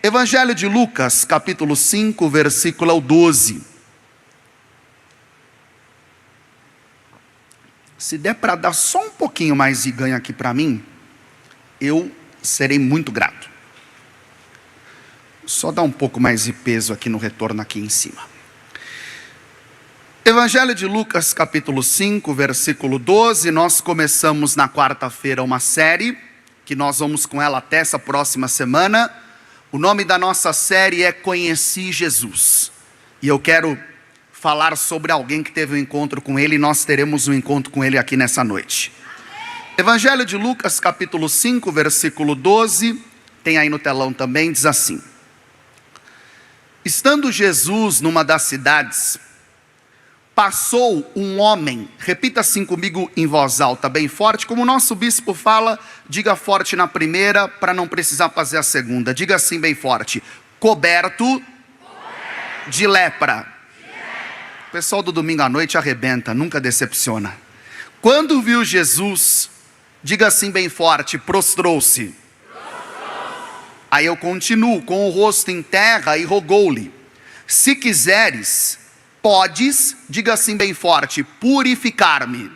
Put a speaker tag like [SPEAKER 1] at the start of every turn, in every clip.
[SPEAKER 1] Evangelho de Lucas, capítulo 5, versículo 12. Se der para dar só um pouquinho mais de ganho aqui para mim, eu serei muito grato. Só dar um pouco mais de peso aqui no retorno aqui em cima. Evangelho de Lucas, capítulo 5, versículo 12. Nós começamos na quarta-feira uma série, que nós vamos com ela até essa próxima semana. O nome da nossa série é Conheci Jesus. E eu quero falar sobre alguém que teve um encontro com ele, e nós teremos um encontro com ele aqui nessa noite. Evangelho de Lucas, capítulo 5, versículo 12, tem aí no telão também, diz assim: Estando Jesus numa das cidades, passou um homem, repita assim comigo em voz alta, bem forte, como o nosso bispo fala, diga forte na primeira, para não precisar fazer a segunda, diga assim bem forte: coberto de lepra. O pessoal do domingo à noite arrebenta, nunca decepciona. Quando viu Jesus, diga assim bem forte, prostrou-se. Aí eu continuo, com o rosto em terra, e rogou-lhe: se quiseres, podes, diga assim bem forte, purificar-me.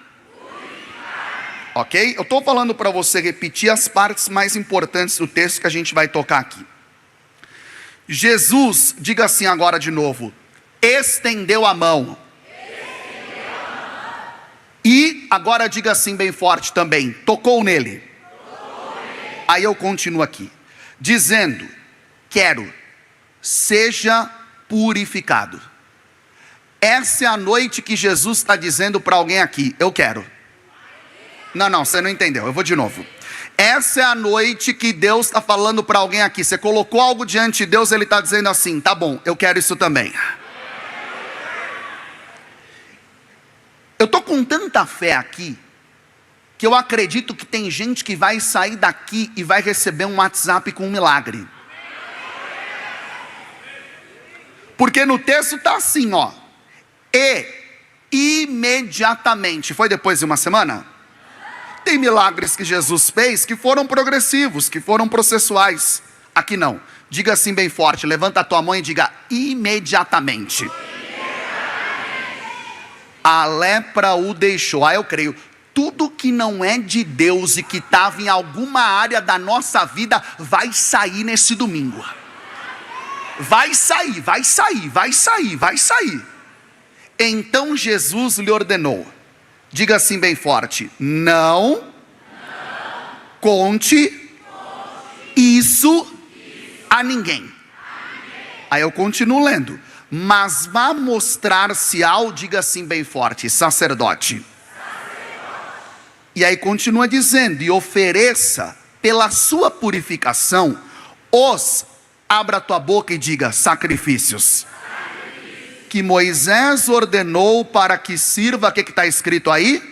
[SPEAKER 1] Ok? Eu estou falando para você repetir as partes mais importantes do texto que a gente vai tocar aqui. Jesus, diga assim agora de novo, estendeu a mão. E agora diga assim bem forte também, tocou nele. Aí eu continuo aqui, dizendo: quero, seja purificado. Essa é a noite que Jesus está dizendo para alguém aqui: eu quero. Não, você não entendeu, eu vou de novo. Essa é a noite que Deus está falando para alguém aqui. Você colocou algo diante de Deus, Ele está dizendo assim: tá bom, eu quero isso também. Eu estou com tanta fé aqui, que eu acredito que tem gente que vai sair daqui e vai receber um WhatsApp com um milagre. Porque no texto está assim, ó: e imediatamente. Foi depois de uma semana? Tem milagres que Jesus fez que foram progressivos, que foram processuais. Aqui não. Diga assim bem forte, levanta a tua mão e diga: imediatamente. A lepra o deixou. Eu creio, tudo que não é de Deus e que estava em alguma área da nossa vida, vai sair nesse domingo. Vai sair. Então Jesus lhe ordenou, diga assim bem forte: não conte isso a ninguém. Aí eu continuo lendo: mas vá mostrar-se ao, diga assim bem forte, sacerdote. E aí continua dizendo: e ofereça pela sua purificação abra a tua boca e diga, sacrifícios. Que Moisés ordenou para que sirva, o que está escrito aí?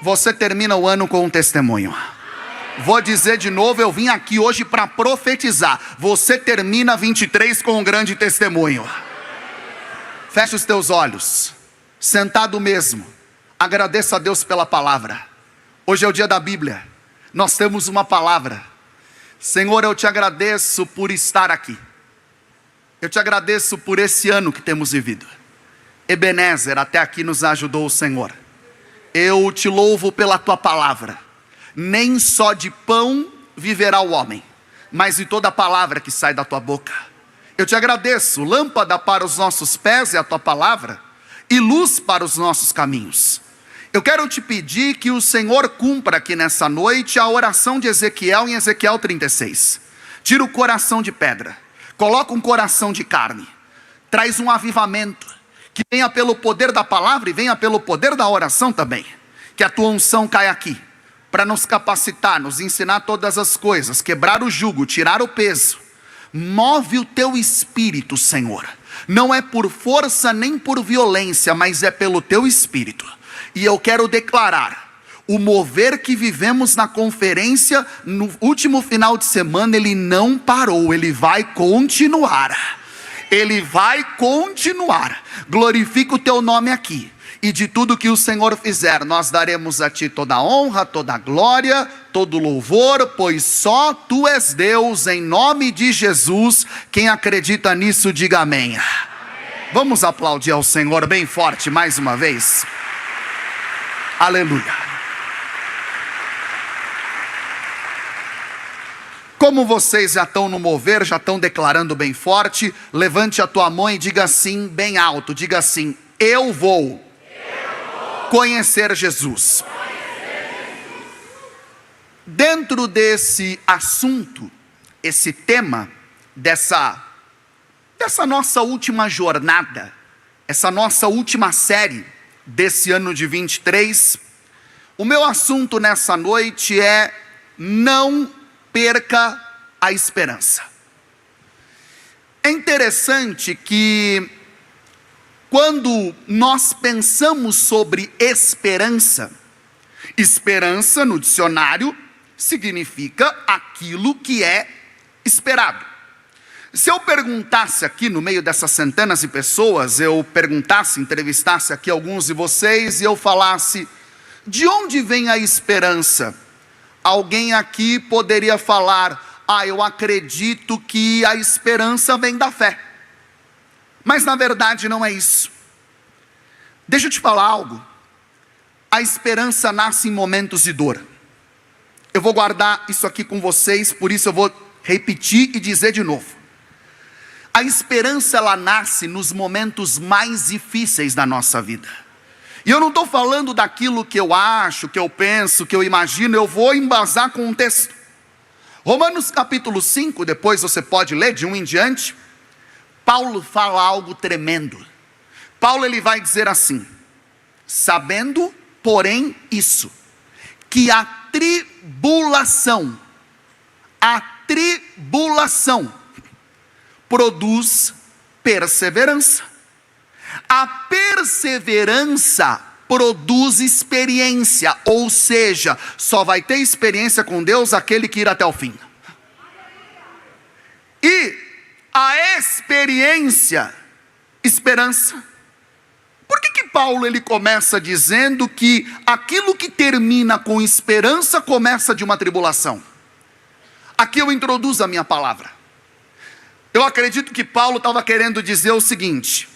[SPEAKER 1] Você termina o ano com um testemunho. Vou dizer de novo, eu vim aqui hoje para profetizar. Você termina 23 com um grande testemunho. Feche os teus olhos, sentado mesmo, agradeça a Deus pela palavra. Hoje é o dia da Bíblia, nós temos uma palavra. Senhor, eu te agradeço por estar aqui. Eu te agradeço por esse ano que temos vivido. Ebenezer, até aqui nos ajudou o Senhor. Eu te louvo pela tua palavra. Nem só de pão viverá o homem, mas de toda a palavra que sai da tua boca. Eu te agradeço, lâmpada para os nossos pés é a tua palavra, e luz para os nossos caminhos. Eu quero te pedir que o Senhor cumpra aqui nessa noite a oração de Ezequiel em Ezequiel 36. Tira o coração de pedra, coloca um coração de carne, traz um avivamento, que venha pelo poder da palavra e venha pelo poder da oração também. Que a tua unção caia aqui, para nos capacitar, nos ensinar todas as coisas, quebrar o jugo, tirar o peso. Move o teu espírito, Senhor. Não é por força nem por violência, mas é pelo teu espírito. E eu quero declarar, o mover que vivemos na conferência, no último final de semana, ele não parou, ele vai continuar. Ele vai continuar. Glorifica o teu nome aqui. E de tudo que o Senhor fizer, nós daremos a ti toda a honra, toda a glória, todo louvor, pois só Tu és Deus, em nome de Jesus. Quem acredita nisso, diga amém. Amém. Vamos aplaudir ao Senhor bem forte mais uma vez. Aleluia. Como vocês já estão no mover, já estão declarando bem forte, levante a tua mão e diga assim, bem alto, diga assim: eu vou conhecer Jesus. Dentro desse assunto, esse tema, dessa nossa última jornada, essa nossa última série desse ano de 23, o meu assunto nessa noite é: não perca a esperança. É interessante que quando nós pensamos sobre esperança, esperança no dicionário significa aquilo que é esperado. Se eu perguntasse aqui no meio dessas centenas de pessoas, entrevistasse aqui alguns de vocês e eu falasse: de onde vem a esperança? Alguém aqui poderia falar: eu acredito que a esperança vem da fé. Mas na verdade não é isso. Deixa eu te falar algo. A esperança nasce em momentos de dor. Eu vou guardar isso aqui com vocês, por isso eu vou repetir e dizer de novo. A esperança, ela nasce nos momentos mais difíceis da nossa vida. E eu não estou falando daquilo que eu acho, que eu penso, que eu imagino, eu vou embasar com um texto. Romanos capítulo 5, depois você pode ler de 1 em diante. Paulo fala algo tremendo. Paulo, ele vai dizer assim: sabendo, porém, isso, que a tribulação produz perseverança. A perseverança produz experiência, ou seja, só vai ter experiência com Deus aquele que ir até o fim. E a experiência, esperança. Por que Paulo ele começa dizendo que aquilo que termina com esperança começa de uma tribulação? Aqui eu introduzo a minha palavra. Eu acredito que Paulo estava querendo dizer o seguinte: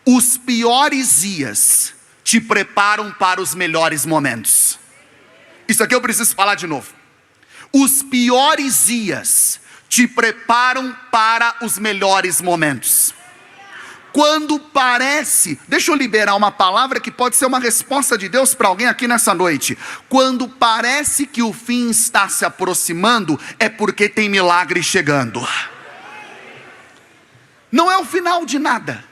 [SPEAKER 1] os piores dias te preparam para os melhores momentos. Isso aqui eu preciso falar de novo. Os piores dias te preparam para os melhores momentos. Quando parece, deixa eu liberar uma palavra que pode ser uma resposta de Deus para alguém aqui nessa noite. Quando parece que o fim está se aproximando, é porque tem milagre chegando. Não é o final de nada,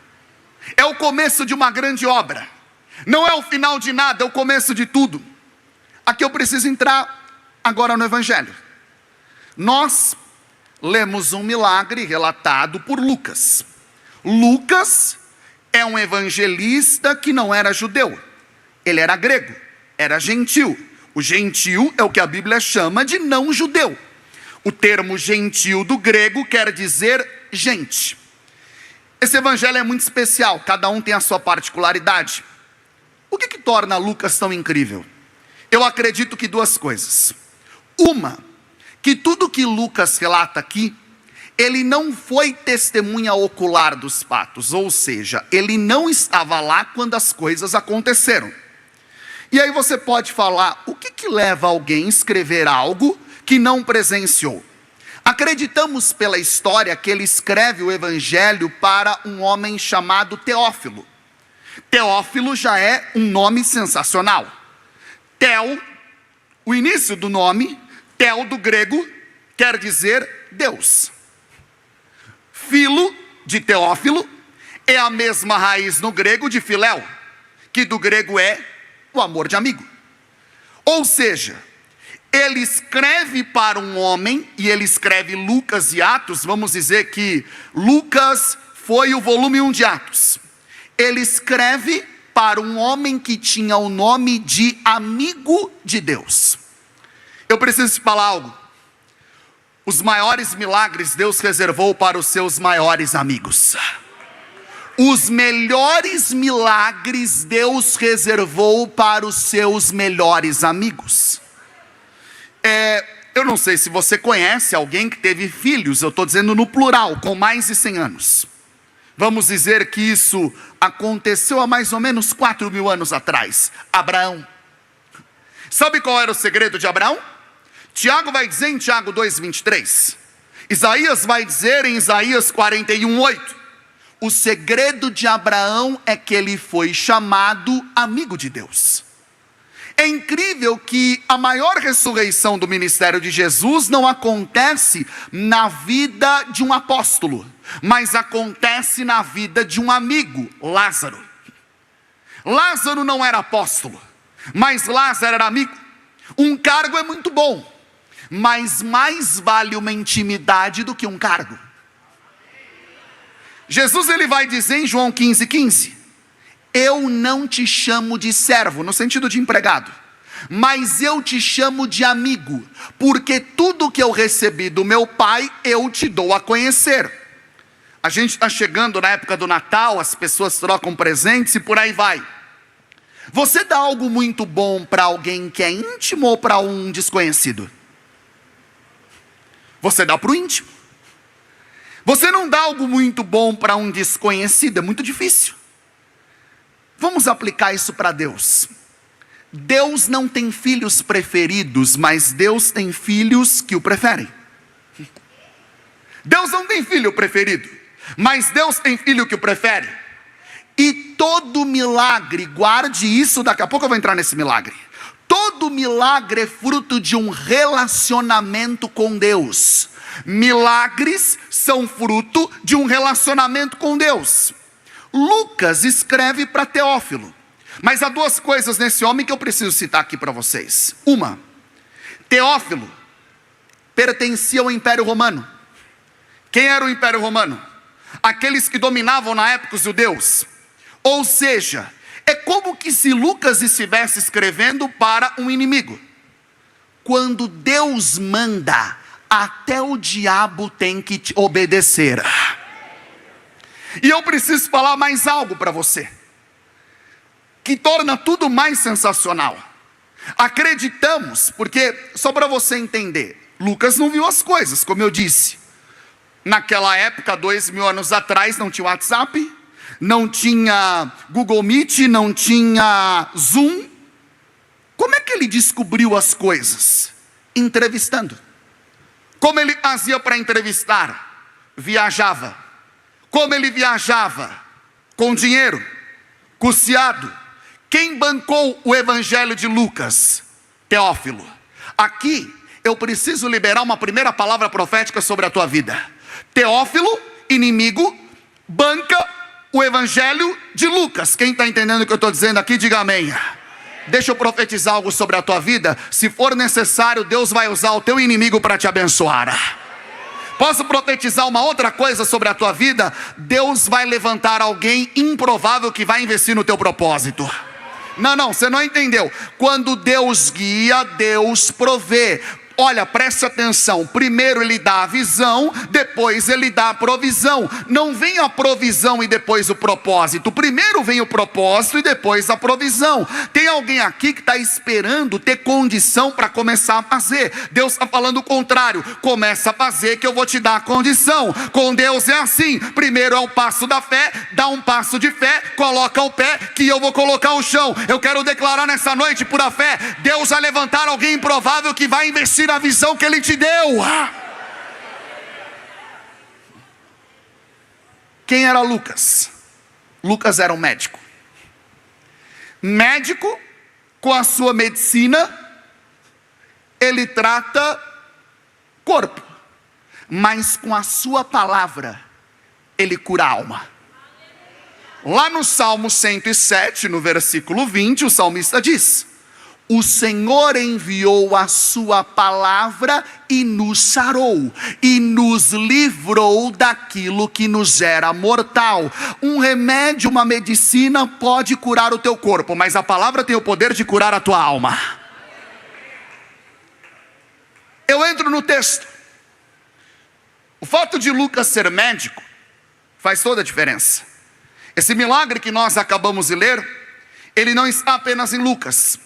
[SPEAKER 1] é o começo de uma grande obra. Não é o final de nada, é o começo de tudo. Aqui eu preciso entrar agora no Evangelho. Nós lemos um milagre relatado por Lucas. Lucas é um evangelista que não era judeu. Ele era grego, era gentil. O gentil é o que a Bíblia chama de não judeu. O termo gentil do grego quer dizer gente. Esse evangelho é muito especial, cada um tem a sua particularidade. O que torna Lucas tão incrível? Eu acredito que duas coisas. Uma, que tudo que Lucas relata aqui, ele não foi testemunha ocular dos fatos, ou seja, ele não estava lá quando as coisas aconteceram. E aí você pode falar: o que leva alguém a escrever algo que não presenciou? Acreditamos pela história que ele escreve o evangelho para um homem chamado Teófilo. Teófilo já é um nome sensacional. Teo, o início do nome, Teo do grego, quer dizer Deus. Filo, de Teófilo, é a mesma raiz no grego de filéu, que do grego é o amor de amigo. Ou seja, ele escreve para um homem, e ele escreve Lucas e Atos. Vamos dizer que Lucas foi o volume 1 de Atos. Ele escreve para um homem que tinha o nome de amigo de Deus. Eu preciso te falar algo. Os maiores milagres Deus reservou para os seus maiores amigos. Os melhores milagres Deus reservou para os seus melhores amigos. Eu não sei se você conhece alguém que teve filhos, eu estou dizendo no plural, com mais de 100 anos. Vamos dizer que isso aconteceu há mais ou menos 4.000 anos atrás. Abraão. Sabe qual era o segredo de Abraão? Tiago vai dizer em Tiago 2,23. Isaías vai dizer em Isaías 41,8. O segredo de Abraão é que ele foi chamado amigo de Deus. É incrível que a maior ressurreição do ministério de Jesus não acontece na vida de um apóstolo, mas acontece na vida de um amigo, Lázaro. Lázaro não era apóstolo, mas Lázaro era amigo. Um cargo é muito bom, mas mais vale uma intimidade do que um cargo. Jesus ele vai dizer em João 15,15: eu não te chamo de servo, no sentido de empregado, mas eu te chamo de amigo, porque tudo que eu recebi do meu Pai, eu te dou a conhecer. A gente está chegando na época do Natal, as pessoas trocam presentes e por aí vai. Você dá algo muito bom para alguém que é íntimo ou para um desconhecido? Você dá para o íntimo. Você não dá algo muito bom para um desconhecido, é muito difícil. Vamos aplicar isso para Deus. Deus não tem filhos preferidos, mas Deus tem filhos que o preferem. Deus não tem filho preferido, mas Deus tem filho que o prefere. E todo milagre, guarde isso, daqui a pouco eu vou entrar nesse milagre. Todo milagre é fruto de um relacionamento com Deus. Milagres são fruto de um relacionamento com Deus. Lucas escreve para Teófilo, mas há duas coisas nesse homem que eu preciso citar aqui para vocês. Uma, Teófilo pertencia ao Império Romano. Quem era o Império Romano? Aqueles que dominavam na época os judeus. Ou seja, é como que se Lucas estivesse escrevendo para um inimigo. Quando Deus manda, até o diabo tem que te obedecer. E eu preciso falar mais algo para você, que torna tudo mais sensacional. Acreditamos, porque, só para você entender, Lucas não viu as coisas, como eu disse. Naquela época, 2.000 anos atrás, não tinha WhatsApp, não tinha Google Meet, não tinha Zoom. Como é que ele descobriu as coisas? Entrevistando. Como ele fazia para entrevistar? Viajava. Como ele viajava? Com dinheiro, custeado. Quem bancou o evangelho de Lucas? Teófilo. Aqui eu preciso liberar uma primeira palavra profética sobre a tua vida. Teófilo, inimigo, banca o evangelho de Lucas. Quem está entendendo o que eu estou dizendo aqui, diga amém. Deixa eu profetizar algo sobre a tua vida. Se for necessário, Deus vai usar o teu inimigo para te abençoar. Posso profetizar uma outra coisa sobre a tua vida? Deus vai levantar alguém improvável que vai investir no teu propósito. Não, você não entendeu. Quando Deus guia, Deus provê. Olha, preste atenção, primeiro ele dá a visão, depois ele dá a provisão. Não vem a provisão e depois o propósito. Primeiro vem o propósito e depois a provisão. Tem alguém aqui que está esperando ter condição para começar a fazer. Deus está falando o contrário. Começa a fazer que eu vou te dar a condição. Com Deus é assim, primeiro é o passo da fé, dá um passo de fé, coloca o pé que eu vou colocar o chão. Eu quero declarar nessa noite por a fé, Deus vai levantar alguém improvável que vai investir a visão que ele te deu. Quem era Lucas? Lucas era um médico. Médico, com a sua medicina, ele trata corpo, mas com a sua palavra, ele cura a alma. Lá no Salmo 107, no versículo 20, o salmista diz: o Senhor enviou a sua palavra e nos sarou, e nos livrou daquilo que nos era mortal. Um remédio, uma medicina pode curar o teu corpo, mas a palavra tem o poder de curar a tua alma. Eu entro no texto. O fato de Lucas ser médico faz toda a diferença. Esse milagre que nós acabamos de ler, ele não está apenas em Lucas.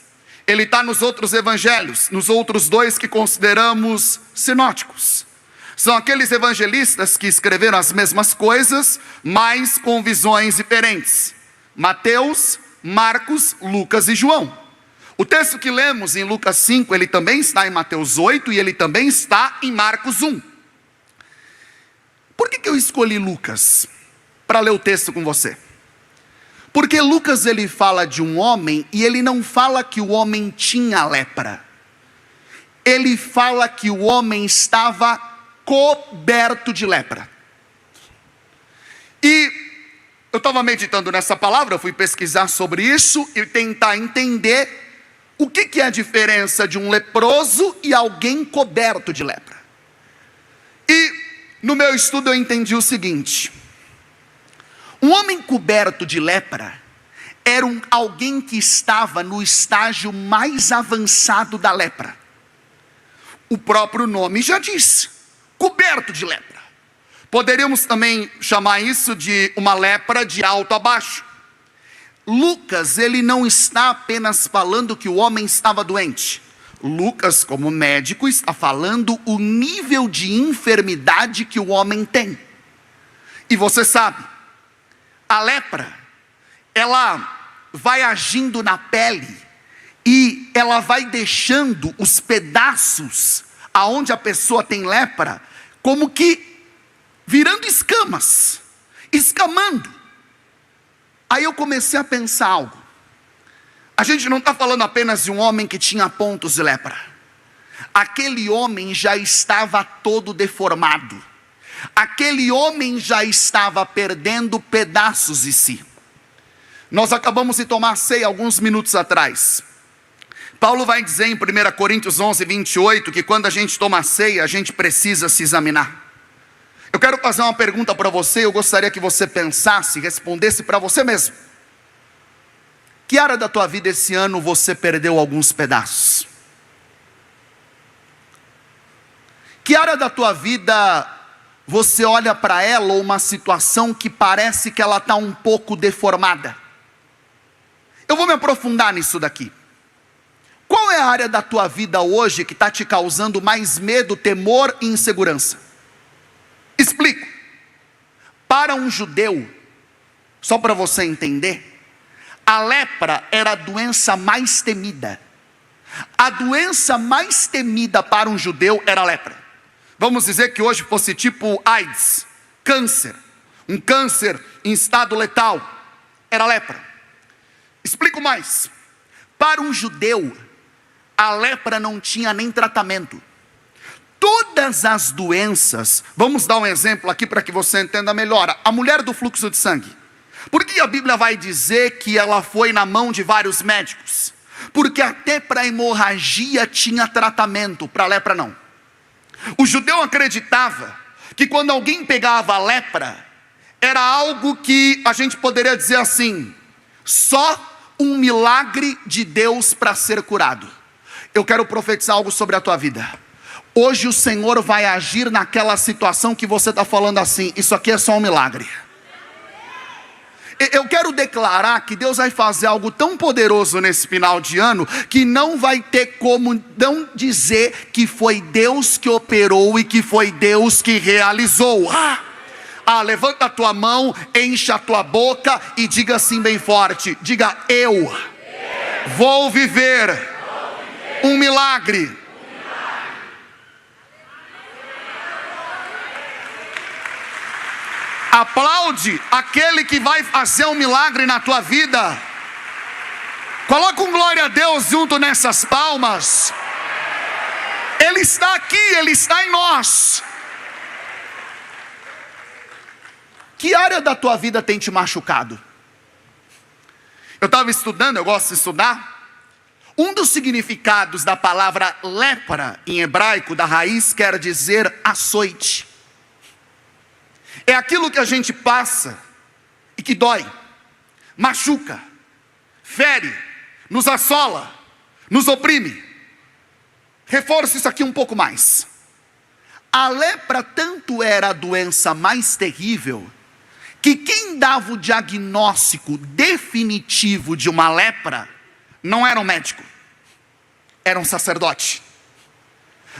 [SPEAKER 1] Ele está nos outros evangelhos, nos outros dois que consideramos sinóticos. São aqueles evangelistas que escreveram as mesmas coisas, mas com visões diferentes. Mateus, Marcos, Lucas e João. O texto que lemos em Lucas 5, ele também está em Mateus 8 e ele também está em Marcos 1. Por que eu escolhi Lucas para ler o texto com você? Porque Lucas ele fala de um homem e ele não fala que o homem tinha lepra. Ele fala que o homem estava coberto de lepra. E eu estava meditando nessa palavra, eu fui pesquisar sobre isso e tentar entender o que é a diferença de um leproso e alguém coberto de lepra. E no meu estudo eu entendi o seguinte: um homem coberto de lepra era alguém que estava no estágio mais avançado da lepra. O próprio nome já diz, coberto de lepra. Poderíamos também chamar isso de uma lepra de alto a baixo. Lucas, ele não está apenas falando que o homem estava doente. Lucas, como médico, está falando o nível de enfermidade que o homem tem. E você sabe, a lepra, ela vai agindo na pele e ela vai deixando os pedaços aonde a pessoa tem lepra, como que virando escamas, escamando. Aí eu comecei a pensar algo. A gente não está falando apenas de um homem que tinha pontos de lepra. Aquele homem já estava todo deformado. Aquele homem já estava perdendo pedaços de si. Nós acabamos de tomar ceia alguns minutos atrás. Paulo vai dizer em 1 Coríntios 11, 28, que quando a gente toma ceia, a gente precisa se examinar. Eu quero fazer uma pergunta para você, eu gostaria que você pensasse, respondesse para você mesmo. Que área da tua vida esse ano você perdeu alguns pedaços? Que área da tua vida você olha para ela ou uma situação que parece que ela está um pouco deformada? Eu vou me aprofundar nisso daqui. Qual é a área da tua vida hoje que está te causando mais medo, temor e insegurança? Explico. Para um judeu, só para você entender, a lepra era a doença mais temida. A doença mais temida para um judeu era a lepra. Vamos dizer que hoje fosse tipo AIDS, câncer, um câncer em estado letal, era lepra. Explico mais. Para um judeu, a lepra não tinha nem tratamento. Todas as doenças, vamos dar um exemplo aqui para que você entenda melhor. A mulher do fluxo de sangue. Por que a Bíblia vai dizer que ela foi na mão de vários médicos? Porque até para hemorragia tinha tratamento, para lepra não. O judeu acreditava que quando alguém pegava a lepra, era algo que a gente poderia dizer assim, só um milagre de Deus para ser curado. Eu quero profetizar algo sobre a tua vida. Hoje o Senhor vai agir naquela situação que você está falando assim, isso aqui é só um milagre. Eu quero declarar que Deus vai fazer algo tão poderoso nesse final de ano, que não vai ter como não dizer que foi Deus que operou e que foi Deus que realizou. Levanta a tua mão, enche a tua boca e diga assim bem forte, diga: eu vou viver um milagre. Aplaude aquele que vai fazer um milagre na tua vida. Coloca um glória a Deus junto nessas palmas. Ele está aqui, Ele está em nós. Que área da tua vida tem te machucado? Eu estava estudando, eu gosto de estudar. Um dos significados da palavra lepra em hebraico, da raiz, quer dizer açoite. É aquilo que a gente passa e que dói, machuca, fere, nos assola, nos oprime. Reforço isso aqui um pouco mais. A lepra tanto era a doença mais terrível, que quem dava o diagnóstico definitivo de uma lepra, não era um médico. era um sacerdote.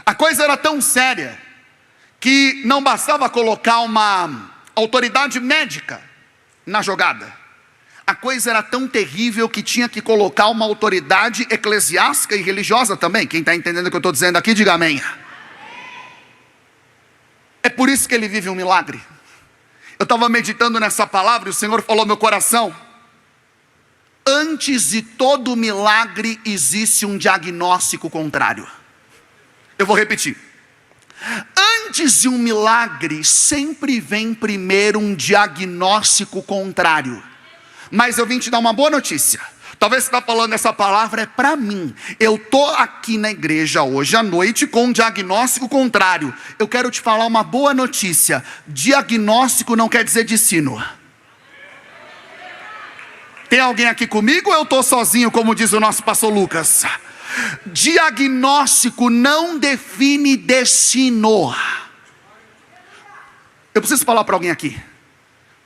[SPEAKER 1] A coisa era tão séria que não bastava colocar uma autoridade médica na jogada. A coisa era tão terrível que tinha que colocar uma autoridade eclesiástica e religiosa também. Quem está entendendo o que eu estou dizendo aqui, diga amém. É por isso que ele vive um milagre. Eu estava meditando nessa palavra e o Senhor falou ao meu coração: antes de todo milagre existe um diagnóstico contrário. Eu vou repetir. Antes de um milagre sempre vem primeiro um diagnóstico contrário. Mas eu vim te dar uma boa notícia. Talvez você está falando essa palavra é para mim. Eu estou aqui na igreja hoje à noite com um diagnóstico contrário. Eu quero te falar uma boa notícia. Diagnóstico não quer dizer destino. Tem alguém aqui comigo ou eu estou sozinho, como diz o nosso pastor Lucas? Diagnóstico não define destino. Eu preciso falar para alguém aqui.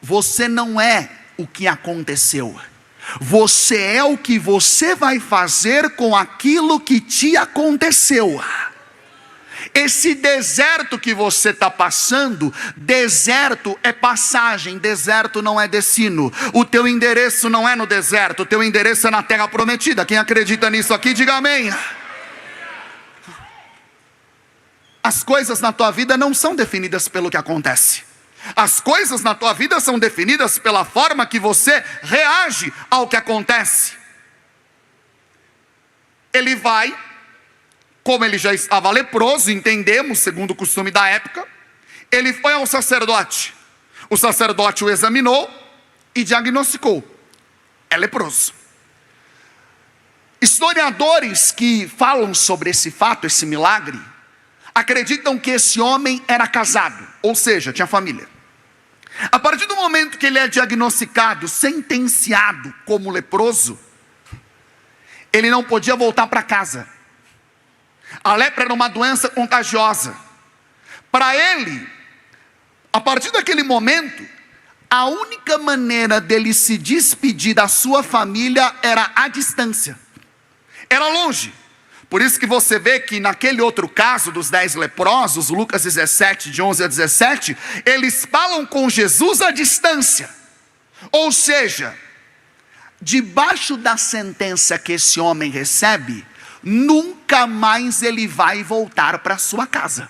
[SPEAKER 1] Você não é o que aconteceu. Você é o que você vai fazer com aquilo que te aconteceu. Esse deserto que você está passando, deserto é passagem, deserto não é destino. O teu endereço não é no deserto, o teu endereço é na terra prometida. Quem acredita nisso aqui, diga amém. As coisas na tua vida não são definidas pelo que acontece. As coisas na tua vida são definidas pela forma que você reage ao que acontece. Ele vai, como ele já estava leproso, entendemos, segundo o costume da época, ele foi ao sacerdote. O sacerdote o examinou e diagnosticou: é leproso. Historiadores que falam sobre esse fato, esse milagre, acreditam que esse homem era casado, ou seja, tinha família. A partir do momento que ele é diagnosticado, sentenciado como leproso, ele não podia voltar para casa. A lepra era uma doença contagiosa. Para ele, a partir daquele momento, a única maneira dele se despedir da sua família era à distância. Era longe. Por isso que você vê que naquele outro caso dos 10 leprosos, Lucas 17, de 11 a 17, eles falam com Jesus à distância. Ou seja, debaixo da sentença que esse homem recebe, nunca mais ele vai voltar para sua casa.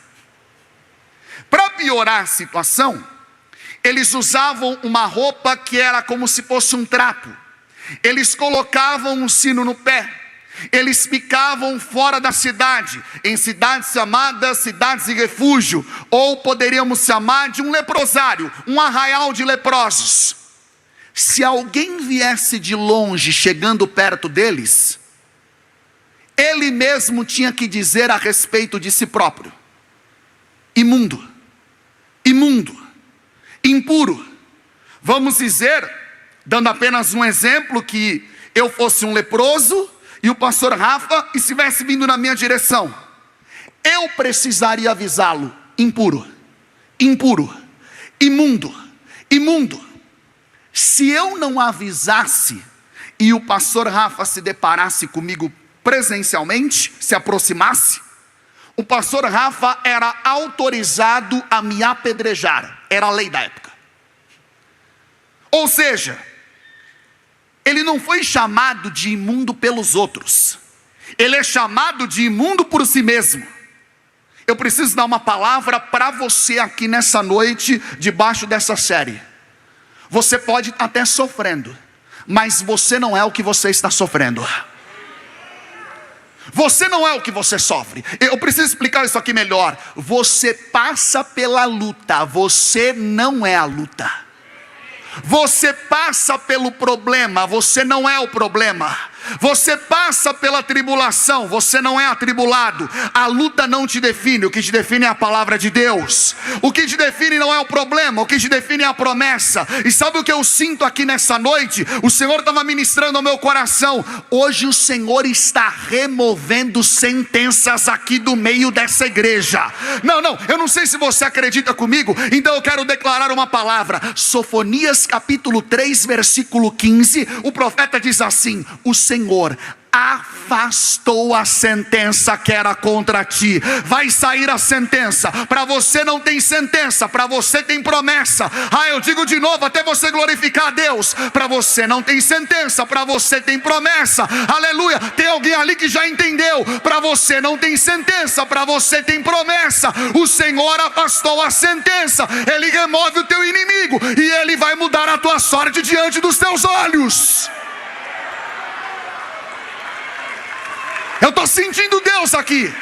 [SPEAKER 1] Para piorar a situação, eles usavam uma roupa que era como se fosse um trapo. Eles colocavam um sino no pé. Eles ficavam fora da cidade, em cidades chamadas cidades de refúgio, ou poderíamos chamar de um leprosário, um arraial de leprosos. Se alguém viesse de longe chegando perto deles, ele mesmo tinha que dizer a respeito de si próprio: imundo, imundo, impuro. Vamos dizer, dando apenas um exemplo, que eu fosse um leproso e o pastor Rafa estivesse vindo na minha direção, eu precisaria avisá-lo: impuro, impuro, imundo, imundo. Se eu não avisasse e o pastor Rafa se deparasse comigo presencialmente, se aproximasse, o pastor Rafa era autorizado a me apedrejar. Era a lei da época. Ou seja, ele não foi chamado de imundo pelos outros, ele é chamado de imundo por si mesmo. Eu preciso dar uma palavra para você aqui nessa noite, debaixo dessa série. Você pode estar até sofrendo, mas você não é o que você está sofrendo. Você não é o que você sofre. Eu preciso explicar isso aqui melhor. Você passa pela luta, você não é a luta. Você passa pelo problema, você não é o problema. Você passa pela tribulação, você não é atribulado. A luta não te define, o que te define é a palavra de Deus. O que te define não é o problema, o que te define é a promessa. E sabe o que eu sinto aqui nessa noite? O Senhor estava ministrando ao meu coração. Hoje o Senhor está removendo sentenças aqui do meio dessa igreja. Não, eu não sei se você acredita comigo, então eu quero declarar uma palavra. Sofonias capítulo 3, versículo 15, o profeta diz assim: o Senhor afastou a sentença que era contra ti. Vai sair a sentença. Para você não tem sentença, para você tem promessa. Eu digo de novo até você glorificar a Deus. Para você não tem sentença, para você tem promessa. Aleluia. Tem alguém ali que já entendeu? Para você não tem sentença, para você tem promessa. O Senhor afastou a sentença. Ele remove o teu inimigo e Ele vai mudar a tua sorte diante dos teus olhos. Eu estou sentindo Deus aqui.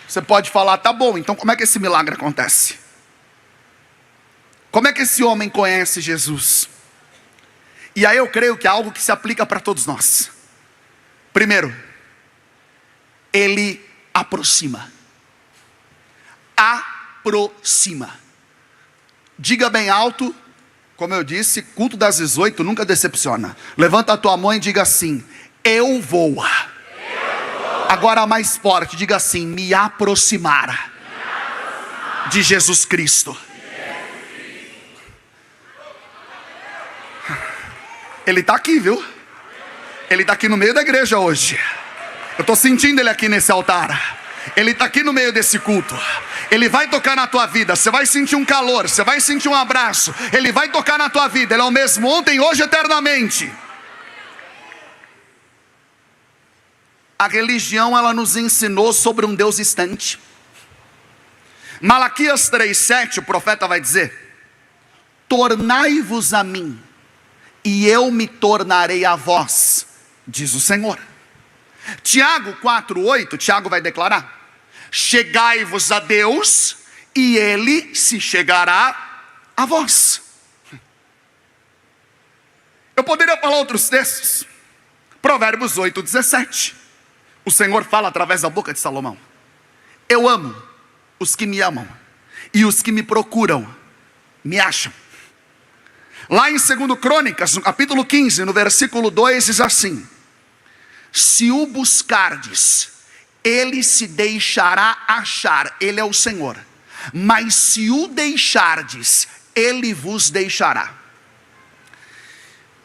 [SPEAKER 1] Você pode falar, tá bom, então como é que esse milagre acontece? Como é que esse homem conhece Jesus? E aí eu creio que é algo que se aplica para todos nós. Primeiro, ele aproxima. Aproxima. Diga bem alto. Como eu disse, culto das 18 nunca decepciona. Levanta a tua mão e diga assim: eu vou. Agora mais forte, diga assim: me aproximar de Jesus Cristo. Ele está aqui, viu? Ele está aqui no meio da igreja hoje. Eu estou sentindo Ele aqui nesse altar. Ele está aqui no meio desse culto. Ele vai tocar na tua vida. Você vai sentir um calor, você vai sentir um abraço. Ele vai tocar na tua vida. Ele é o mesmo ontem, hoje, eternamente. A religião, ela nos ensinou sobre um Deus distante. Malaquias 3:7, o profeta vai dizer: tornai-vos a mim, e eu me tornarei a vós, diz o Senhor. Tiago 4:8, Tiago vai declarar: chegai-vos a Deus, e Ele se chegará a vós. Eu poderia falar outros textos. Provérbios 8:17. O Senhor fala através da boca de Salomão: eu amo os que me amam, e os que me procuram me acham. Lá em 2 Crônicas, no capítulo 15, no versículo 2, diz assim: se o buscardes, Ele se deixará achar. Ele é o Senhor. Mas se o deixardes, Ele vos deixará.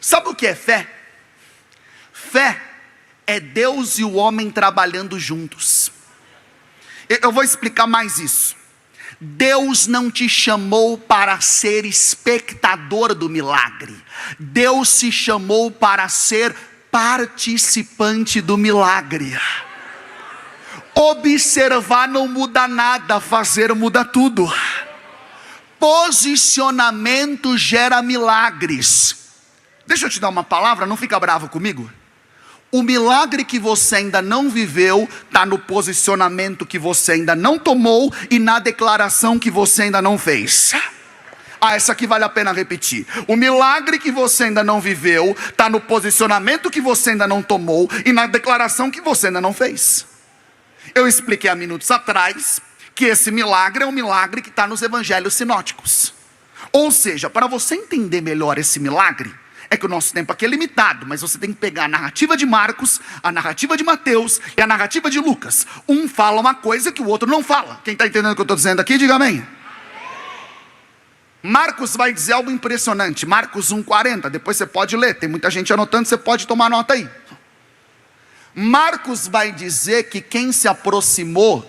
[SPEAKER 1] Sabe o que é fé? Fé é Deus e o homem trabalhando juntos. Eu vou explicar mais isso. Deus não te chamou para ser espectador do milagre. Deus te chamou para ser participante do milagre. Observar não muda nada, fazer muda tudo. Posicionamento gera milagres. Deixa eu te dar uma palavra, não fica bravo comigo. O milagre que você ainda não viveu está no posicionamento que você ainda não tomou e na declaração que você ainda não fez. Essa aqui vale a pena repetir. O milagre que você ainda não viveu está no posicionamento que você ainda não tomou e na declaração que você ainda não fez. Eu expliquei há minutos atrás que esse milagre é um milagre que está nos evangelhos sinóticos. Ou seja, para você entender melhor esse milagre, é que o nosso tempo aqui é limitado, mas você tem que pegar a narrativa de Marcos, a narrativa de Mateus e a narrativa de Lucas. Um fala uma coisa que o outro não fala. Quem está entendendo o que eu estou dizendo aqui, diga amém. Marcos vai dizer algo impressionante. Marcos 1:40, depois você pode ler. Tem muita gente anotando, você pode tomar nota aí. Marcos vai dizer que quem se aproximou,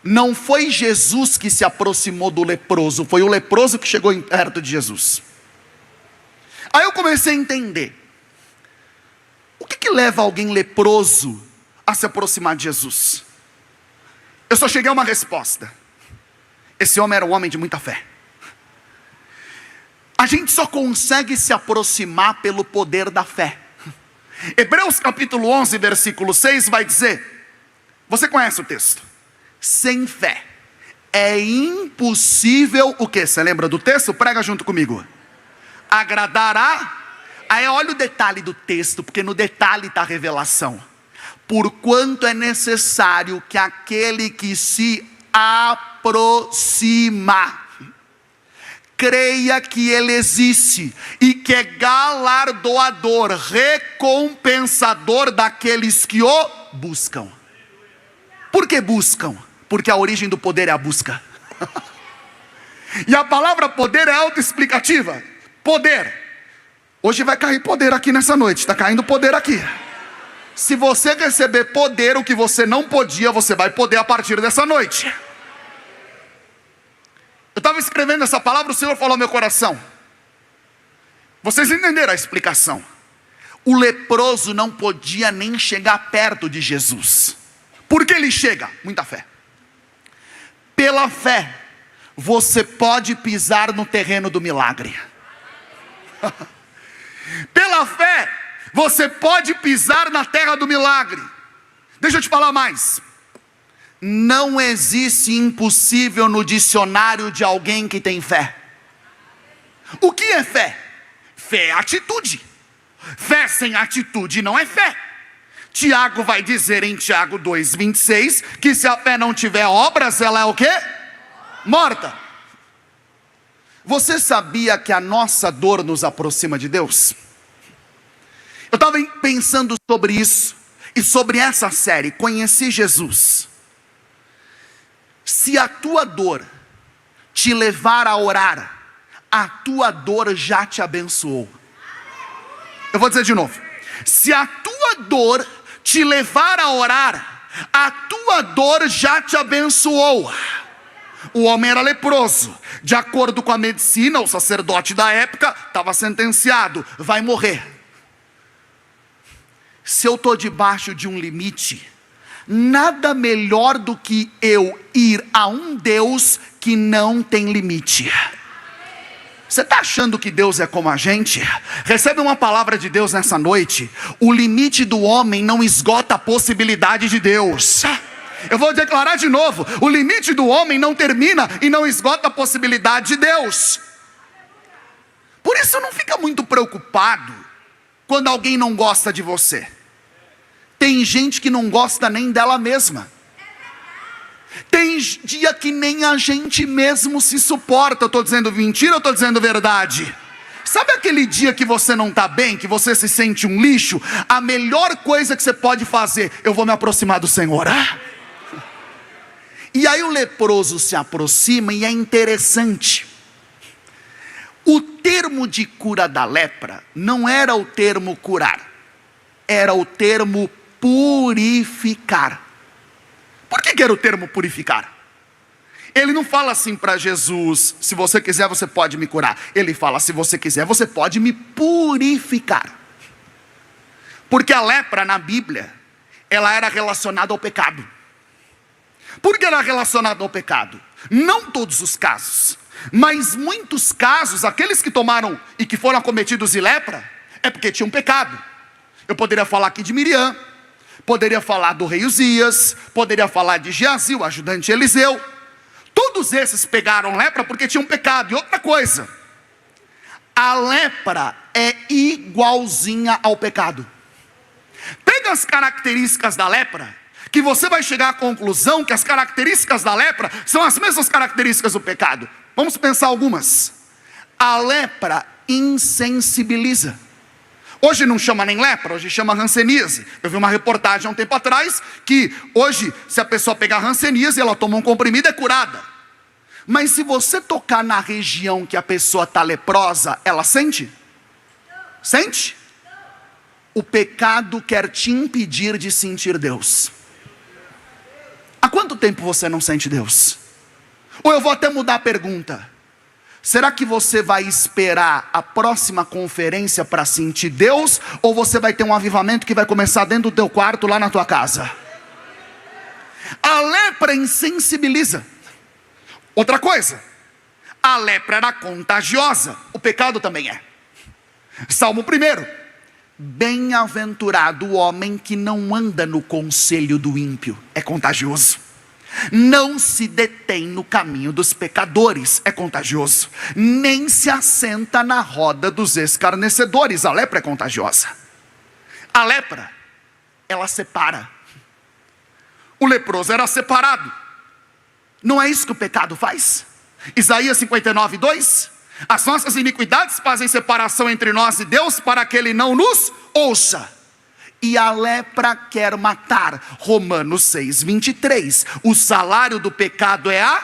[SPEAKER 1] não foi Jesus que se aproximou do leproso, foi o leproso que chegou perto de Jesus. Aí eu comecei a entender, o que leva alguém leproso a se aproximar de Jesus? Eu só cheguei a uma resposta: esse homem era um homem de muita fé. A gente só consegue se aproximar pelo poder da fé. Hebreus capítulo 11, versículo 6 vai dizer, você conhece o texto: sem fé é impossível o que? Você lembra do texto? Prega junto comigo. Agradará. Aí olha o detalhe do texto, porque no detalhe está a revelação. Porquanto é necessário que aquele que se aproxima creia que Ele existe e que é galardoador, recompensador daqueles que o buscam. Por que buscam? Porque a origem do poder é a busca. E a palavra poder é autoexplicativa. Poder. Hoje vai cair poder aqui nessa noite. Está caindo poder aqui. Se você receber poder, o que você não podia, você vai poder a partir dessa noite. Eu estava escrevendo essa palavra, o Senhor falou ao meu coração. Vocês entenderam a explicação? O leproso não podia nem chegar perto de Jesus. Por que ele chega? Muita fé. Pela fé, você pode pisar no terreno do milagre. Pela fé, você pode pisar na terra do milagre. Deixa eu te falar mais. Não existe impossível no dicionário de alguém que tem fé. O que é fé? Fé é atitude. Fé sem atitude não é fé. Tiago vai dizer em Tiago 2,26 que se a fé não tiver obras, ela é o quê? Morta. Você sabia que a nossa dor nos aproxima de Deus? Eu estava pensando sobre isso e sobre essa série, Conheci Jesus. Se a tua dor te levar a orar, a tua dor já te abençoou. Eu vou dizer de novo. Se a tua dor te levar a orar, a tua dor já te abençoou. O homem era leproso. De acordo com a medicina, o sacerdote da época estava sentenciado, vai morrer. Se eu estou debaixo de um limite, nada melhor do que eu ir a um Deus que não tem limite. Você está achando que Deus é como a gente? Recebe uma palavra de Deus nessa noite. O limite do homem não esgota a possibilidade de Deus. Eu vou declarar de novo. O limite do homem não termina e não esgota a possibilidade de Deus. Por isso não fica muito preocupado quando alguém não gosta de você. Tem gente que não gosta nem dela mesma. Tem dia que nem a gente mesmo se suporta. Eu estou dizendo mentira ou estou dizendo verdade? Sabe aquele dia que você não está bem, que você se sente um lixo? A melhor coisa que você pode fazer, eu vou me aproximar do Senhor. E aí o leproso se aproxima e é interessante. O termo de cura da lepra não era o termo curar, era o termo purificar. Por que era o termo purificar? Ele não fala assim para Jesus, se você quiser você pode me curar. Ele fala, se você quiser você pode me purificar. Porque a lepra na Bíblia, ela era relacionada ao pecado. Por que era relacionada ao pecado? Não todos os casos, mas muitos casos, aqueles que tomaram e que foram acometidos de lepra, é porque tinham pecado. Eu poderia falar aqui de Miriam, poderia falar do rei Uzias, poderia falar de Geazi, o ajudante Eliseu. Todos esses pegaram lepra porque tinham pecado. E outra coisa, a lepra é igualzinha ao pecado. Pega as características da lepra, que você vai chegar à conclusão que as características da lepra são as mesmas características do pecado. Vamos pensar algumas. A lepra insensibiliza. Hoje não chama nem lepra, hoje chama hanseníase. Eu vi uma reportagem há um tempo atrás que hoje, se a pessoa pegar hanseníase, ela toma um comprimido, é curada. Mas se você tocar na região que a pessoa está leprosa, ela sente? Sente? O pecado quer te impedir de sentir Deus. Há quanto tempo você não sente Deus? Ou eu vou até mudar a pergunta. Será que você vai esperar a próxima conferência para sentir Deus? Ou você vai ter um avivamento que vai começar dentro do teu quarto, lá na tua casa? A lepra insensibiliza. Outra coisa, a lepra era contagiosa. O pecado também é. Salmo 1. Bem-aventurado o homem que não anda no conselho do ímpio. É contagioso. Não se detém no caminho dos pecadores, é contagioso. Nem se assenta na roda dos escarnecedores, a lepra é contagiosa. A lepra, ela separa. O leproso era separado. Não é isso que o pecado faz? Isaías 59:2. As nossas iniquidades fazem separação entre nós e Deus, para que Ele não nos ouça. E a lepra quer matar. Romanos 6:23. O salário do pecado é a...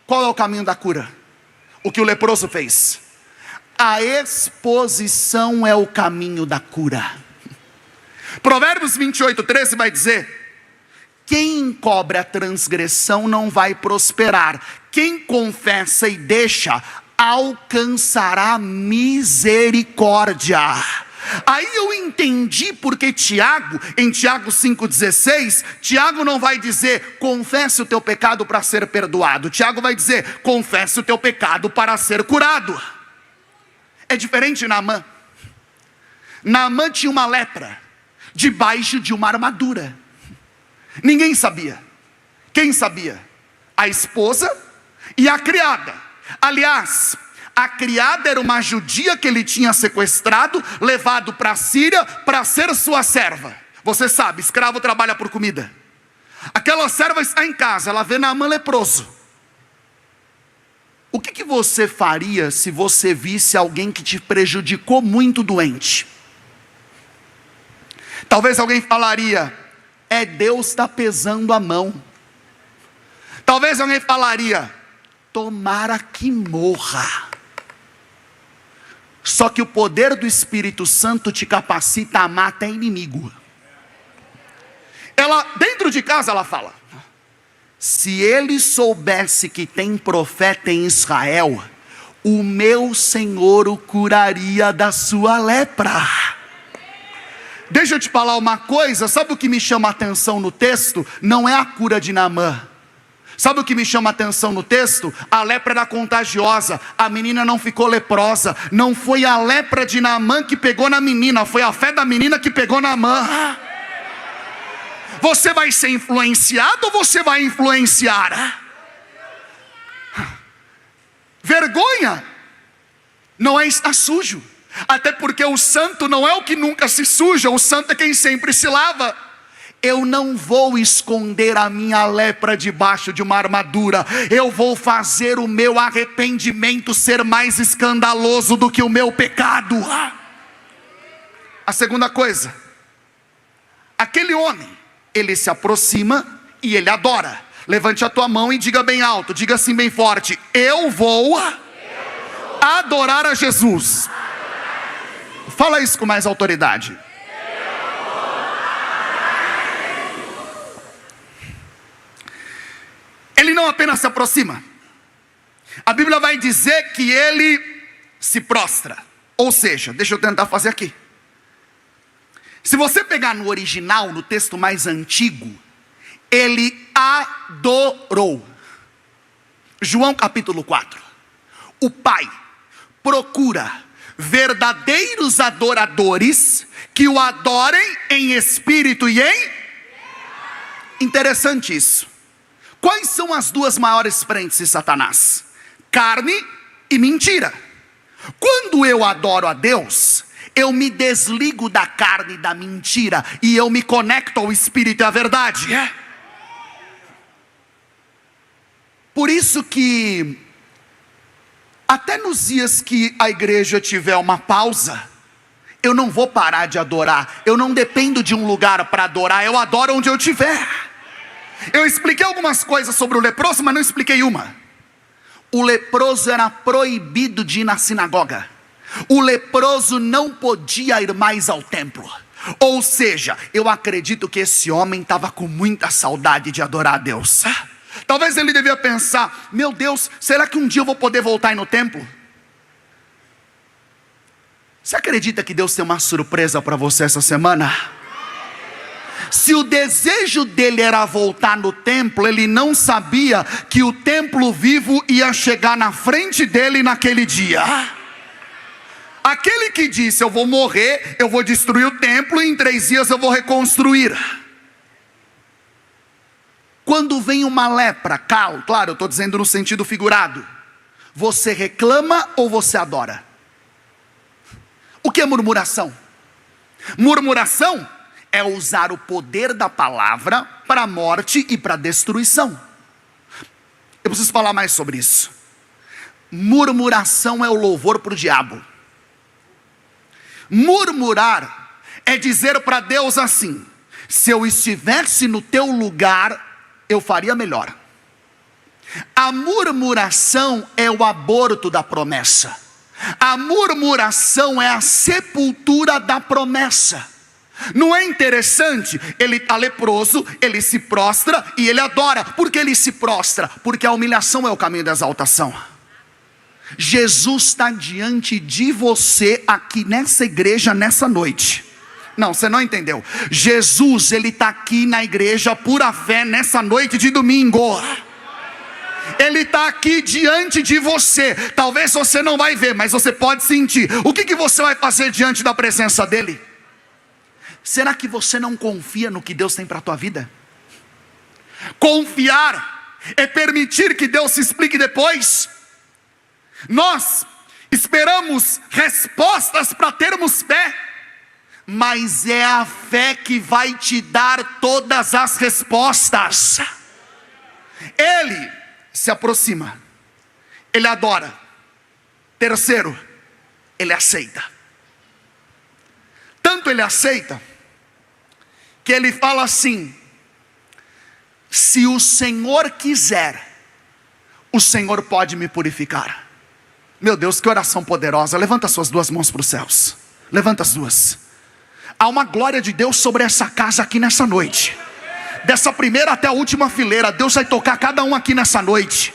[SPEAKER 1] Qual é o caminho da cura? O que o leproso fez? A exposição é o caminho da cura. Provérbios 28:13 vai dizer: quem encobre a transgressão não vai prosperar, quem confessa e deixa alcançará misericórdia. Aí eu entendi porque Tiago, em Tiago 5,16, Tiago não vai dizer confesse o teu pecado para ser perdoado. Tiago vai dizer confesse o teu pecado para ser curado. É diferente de Naamã. Naamã tinha uma lepra debaixo de uma armadura. Ninguém sabia. Quem sabia? A esposa e a criada. Aliás, a criada era uma judia que ele tinha sequestrado, levado para a Síria para ser sua serva. Você sabe, escravo trabalha por comida. Aquela serva está em casa, ela vê Naamã leproso. O que você faria se você visse alguém que te prejudicou muito doente? Talvez alguém falaria: Deus está pesando a mão. Talvez alguém falaria: tomara que morra. Só que o poder do Espírito Santo te capacita a amar até inimigo. Ela, dentro de casa, ela fala: se ele soubesse que tem profeta em Israel, o meu Senhor o curaria da sua lepra. Deixa eu te falar uma coisa, sabe o que me chama a atenção no texto? Não é a cura de Naamã. Sabe o que me chama a atenção no texto? A lepra era contagiosa, a menina não ficou leprosa. Não foi a lepra de Naamã que pegou na menina, foi a fé da menina que pegou Naamã. Você vai ser influenciado ou você vai influenciar? Vergonha não é estar sujo. Até porque o santo não é o que nunca se suja, o santo é quem sempre se lava. Eu não vou esconder a minha lepra debaixo de uma armadura. Eu vou fazer o meu arrependimento ser mais escandaloso do que o meu pecado. A segunda coisa, aquele homem, ele se aproxima e ele adora. Levante a tua mão e diga bem alto, diga assim bem forte: eu vou adorar a Jesus. Fala isso com mais autoridade. Ele não apenas se aproxima, a Bíblia vai dizer que ele se prostra. Ou seja, deixa eu tentar fazer aqui. Se você pegar no original, no texto mais antigo, ele adorou. João capítulo 4. O Pai procura verdadeiros adoradores que o adorem em espírito e em... Interessante isso. Quais são as duas maiores frentes de Satanás? Carne e mentira. Quando eu adoro a Deus, eu me desligo da carne e da mentira e eu me conecto ao Espírito e à verdade. Por isso que até nos dias que a igreja tiver uma pausa, eu não vou parar de adorar. Eu não dependo de um lugar para adorar, eu adoro onde eu estiver. Eu expliquei algumas coisas sobre o leproso, mas não expliquei uma. O leproso era proibido de ir na sinagoga. O leproso não podia ir mais ao templo. Ou seja, eu acredito que esse homem estava com muita saudade de adorar a Deus. Talvez ele devia pensar: meu Deus, será que um dia eu vou poder voltar aí no templo? Você acredita que Deus tem uma surpresa para você essa semana? Se o desejo dele era voltar no templo, ele não sabia que o templo vivo ia chegar na frente dele naquele dia. Aquele que disse: eu vou morrer, eu vou destruir o templo e em 3 dias eu vou reconstruir. Quando vem uma lepra, claro, eu estou dizendo no sentido figurado, você reclama ou você adora? O que é murmuração? Murmuração é usar o poder da palavra para a morte e para a destruição. Eu preciso falar mais sobre isso. Murmuração é o louvor para o diabo. Murmurar é dizer para Deus assim: se eu estivesse no teu lugar, eu faria melhor. A murmuração é o aborto da promessa. A murmuração é a sepultura da promessa. Não é interessante? Ele está leproso, ele se prostra e ele adora. Por que ele se prostra? Porque a humilhação é o caminho da exaltação. Jesus está diante de você aqui nessa igreja nessa noite. Não, você não entendeu. Jesus, ele está aqui na igreja pura fé nessa noite de domingo. Ele está aqui diante de você. Talvez você não vai ver, mas você pode sentir. O que você vai fazer diante da presença dele? Será que você não confia no que Deus tem para a tua vida? Confiar é permitir que Deus se explique depois. Nós esperamos respostas para termos fé, mas é a fé que vai te dar todas as respostas. Ele se aproxima, ele adora. Terceiro, ele aceita. Tanto ele aceita, que ele fala assim: se o Senhor quiser, o Senhor pode me purificar. Meu Deus, que oração poderosa. Levanta suas duas mãos para os céus. Levanta as duas. Há uma glória de Deus sobre essa casa aqui nessa noite. Dessa primeira até a última fileira, Deus vai tocar cada um aqui nessa noite.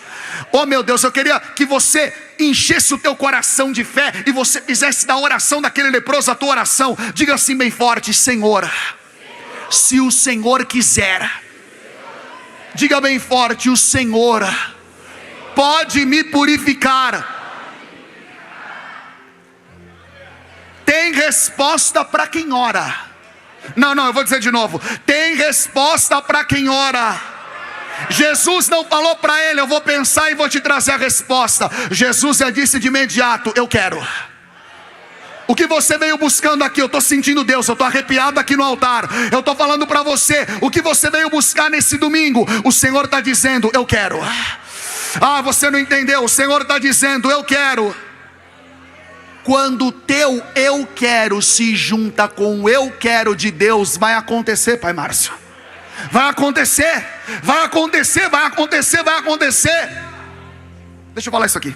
[SPEAKER 1] Oh meu Deus, eu queria que você enchesse o teu coração de fé e você fizesse da oração daquele leproso a tua oração. Diga assim bem forte: Senhor, se o Senhor quiser. Diga bem forte: o Senhor pode me purificar. Tem resposta para quem ora. Não, eu vou dizer de novo. Tem resposta para quem ora. Jesus não falou para ele: eu vou pensar e vou te trazer a resposta. Jesus já disse de imediato: eu quero. O que você veio buscando aqui? Eu estou sentindo Deus, eu estou arrepiado aqui no altar. Eu estou falando para você, o que você veio buscar nesse domingo? O Senhor está dizendo: eu quero. Ah, você não entendeu? O Senhor está dizendo: eu quero. Quando o teu eu quero se junta com o eu quero de Deus, vai acontecer, Pai Márcio. Vai acontecer, vai acontecer, vai acontecer, vai acontecer. Deixa eu falar isso aqui.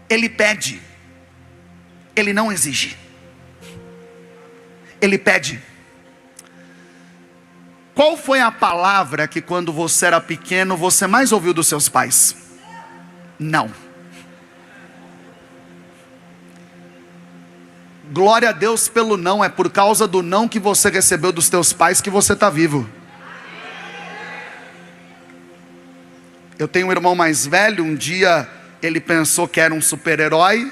[SPEAKER 1] Ele pede, ele não exige. Ele pede. Qual foi a palavra que quando você era pequeno você mais ouviu dos seus pais? Não. Glória a Deus pelo não. É por causa do não que você recebeu dos teus pais que você está vivo. Eu tenho um irmão mais velho. Um dia ele pensou que era um super-herói,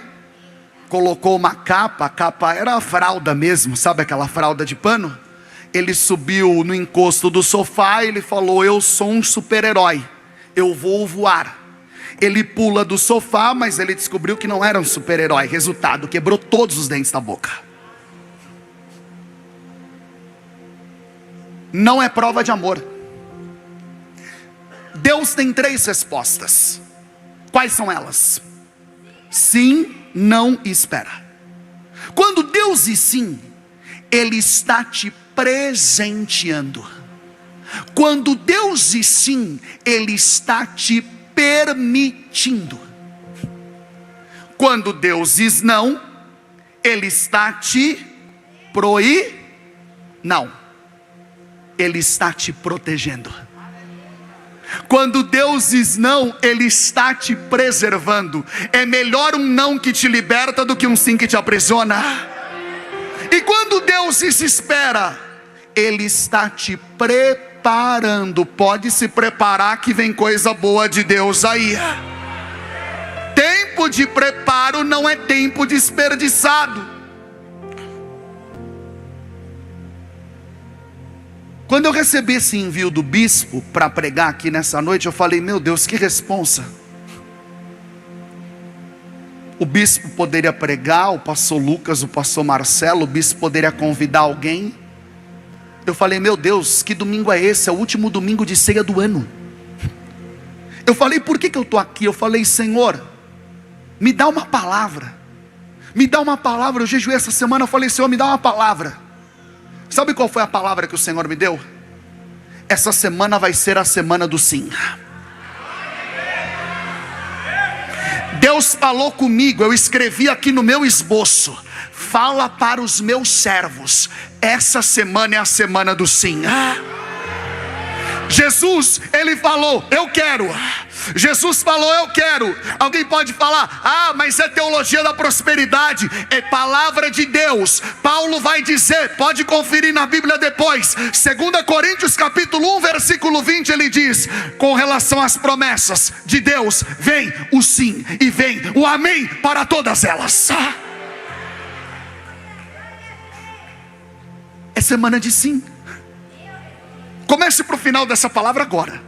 [SPEAKER 1] colocou uma capa. A capa era a fralda mesmo, sabe aquela fralda de pano? Ele subiu no encosto do sofá e ele falou: eu sou um super-herói, eu vou voar. Ele pula do sofá, mas ele descobriu que não era um super-herói. Resultado, quebrou todos os dentes da boca. Não é prova de amor. Deus tem 3 respostas. Quais são elas? Sim, não e espera. Quando Deus diz sim, Ele está te presenteando. Quando Deus diz sim, Ele está te permitindo. Quando Deus diz não, Ele está te não, Ele está te protegendo. Quando Deus diz não, Ele está te preservando. É melhor um não que te liberta do que um sim que te aprisiona. E quando Deus diz espera, Ele está te preparando. Pode se preparar que vem coisa boa de Deus aí. Tempo de preparo não é tempo desperdiçado. Quando eu recebi esse envio do bispo para pregar aqui nessa noite, eu falei: meu Deus, que responsa. O bispo poderia pregar, o pastor Lucas, o pastor Marcelo, o bispo poderia convidar alguém. Eu falei: meu Deus, que domingo é esse? É o último domingo de ceia do ano. Eu falei: por que eu estou aqui? Eu falei: Senhor, me dá uma palavra. Me dá uma palavra. Eu jejuei essa semana, eu falei: Senhor, me dá uma palavra. Sabe qual foi a palavra que o Senhor me deu? Essa semana vai ser a semana do sim. Deus falou comigo, eu escrevi aqui no meu esboço: fala para os meus servos, essa semana é a semana do sim. Jesus, ele falou, eu quero. Jesus falou, eu quero. Alguém pode falar, mas é teologia da prosperidade. É palavra de Deus. Paulo vai dizer, pode conferir na Bíblia depois, 2 Coríntios capítulo 1 versículo 20, ele diz: com relação às promessas de Deus, vem o sim e vem o amém para todas elas. É semana de sim. Comece para o final dessa palavra agora.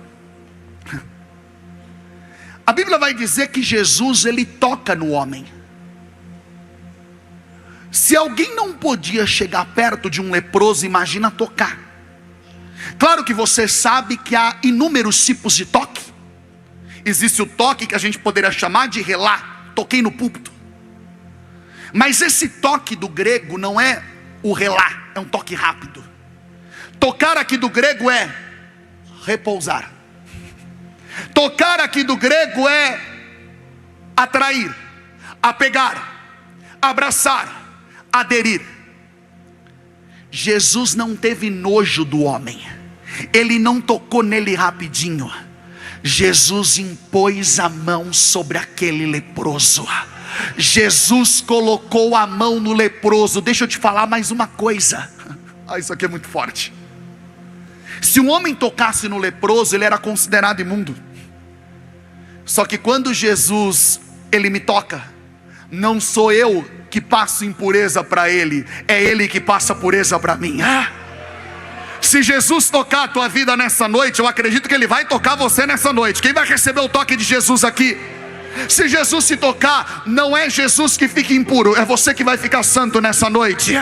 [SPEAKER 1] A Bíblia vai dizer que Jesus, ele toca no homem. Se alguém não podia chegar perto de um leproso, imagina tocar. Claro que você sabe que há inúmeros tipos de toque. Existe o toque que a gente poderia chamar de relar, toquei no púlpito. Mas esse toque do grego não é o relar, é um toque rápido. Tocar aqui do grego é repousar. Tocar aqui do grego é atrair, apegar, abraçar, aderir. Jesus não teve nojo do homem. Ele não tocou nele rapidinho. Jesus impôs a mão sobre aquele leproso. Jesus colocou a mão no leproso. Deixa eu te falar mais uma coisa. Isso aqui é muito forte. Se um homem tocasse no leproso, ele era considerado imundo. Só que quando Jesus, ele me toca, não sou eu que passo impureza para ele, é ele que passa pureza para mim. Se Jesus tocar a tua vida nessa noite, eu acredito que ele vai tocar você nessa noite. Quem vai receber o toque de Jesus aqui? Se Jesus se tocar, não é Jesus que fica impuro, é você que vai ficar santo nessa noite.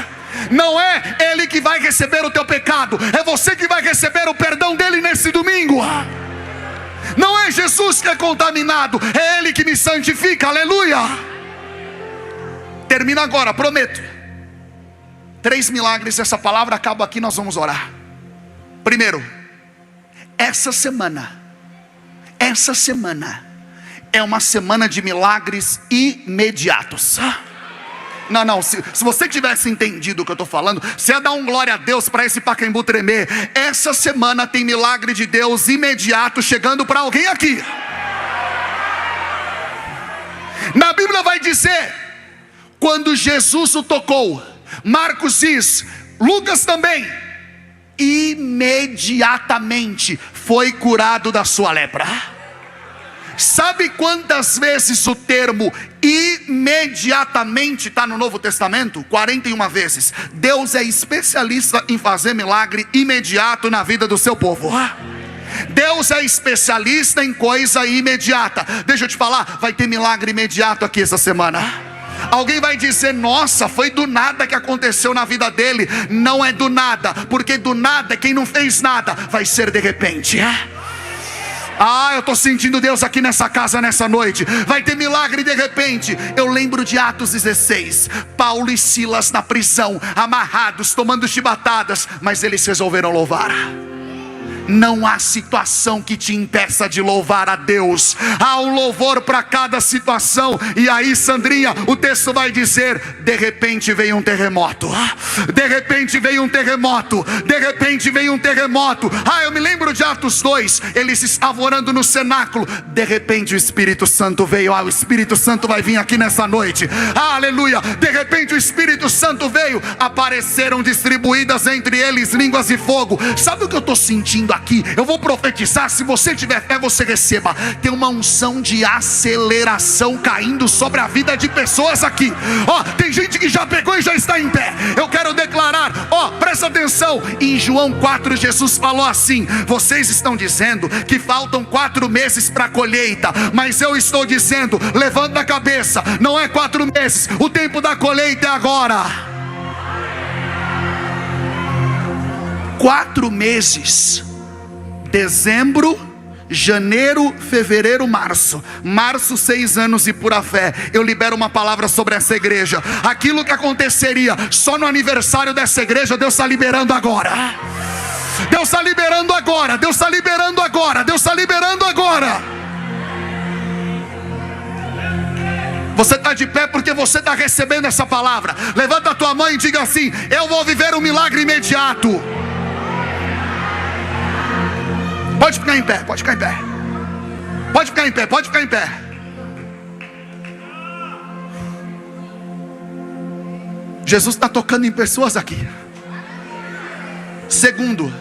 [SPEAKER 1] Não é ele que vai receber o teu pecado, é você que vai receber o perdão dele nesse domingo. Não é Jesus que é contaminado, é ele que me santifica, aleluia. Termina agora, prometo. 3 milagres, essa palavra acaba aqui, nós vamos orar. Primeiro, essa semana é uma semana de milagres imediatos. Não, se você tivesse entendido o que eu estou falando, você ia dar um glória a Deus para esse Pacaembu tremer. Essa semana tem milagre de Deus imediato chegando para alguém aqui. Na Bíblia vai dizer, quando Jesus o tocou, Marcos diz, Lucas também, imediatamente foi curado da sua lepra. Sabe quantas vezes o termo imediatamente está no Novo Testamento? 41 vezes. Deus é especialista em fazer milagre imediato na vida do seu povo. Deus é especialista em coisa imediata. Deixa eu te falar, vai ter milagre imediato aqui essa semana. Alguém vai dizer, nossa, foi do nada que aconteceu na vida dele. Não é do nada, porque do nada, quem não fez nada, vai ser de repente. Eu estou sentindo Deus aqui nessa casa nessa noite. Vai ter milagre de repente. Eu lembro de Atos 16, Paulo e Silas na prisão, amarrados, tomando chibatadas, mas eles resolveram louvar. Não há situação que te impeça de louvar a Deus. Há um louvor para cada situação. E aí, Sandrinha, o texto vai dizer, de repente veio um terremoto. De repente veio um terremoto. De repente veio um terremoto. Eu me lembro de Atos 2. Eles estavam orando no cenáculo. De repente o Espírito Santo veio. O Espírito Santo vai vir aqui nessa noite. Aleluia. De repente o Espírito Santo veio. Apareceram distribuídas entre eles línguas de fogo. Sabe o que eu estou sentindo aqui? Eu vou profetizar, se você tiver fé, você receba. Tem uma unção de aceleração caindo sobre a vida de pessoas aqui. Tem gente que já pegou e já está em pé. Eu quero declarar, presta atenção. Em João 4, Jesus falou assim: vocês estão dizendo que faltam 4 meses para a colheita, mas eu estou dizendo, levanta a cabeça, não é 4 meses, o tempo da colheita é agora. 4 meses. Dezembro, janeiro, fevereiro, março. Março, 6 anos e pura fé. Eu libero uma palavra sobre essa igreja. Aquilo que aconteceria só no aniversário dessa igreja, Deus está liberando agora. Deus está liberando agora. Deus está liberando agora. Deus está liberando agora. Você está de pé porque você está recebendo essa palavra. Levanta a tua mão e diga assim: eu vou viver um milagre imediato. Pode ficar em pé, pode ficar em pé. Pode ficar em pé, pode ficar em pé. Jesus está tocando em pessoas aqui. Segundo,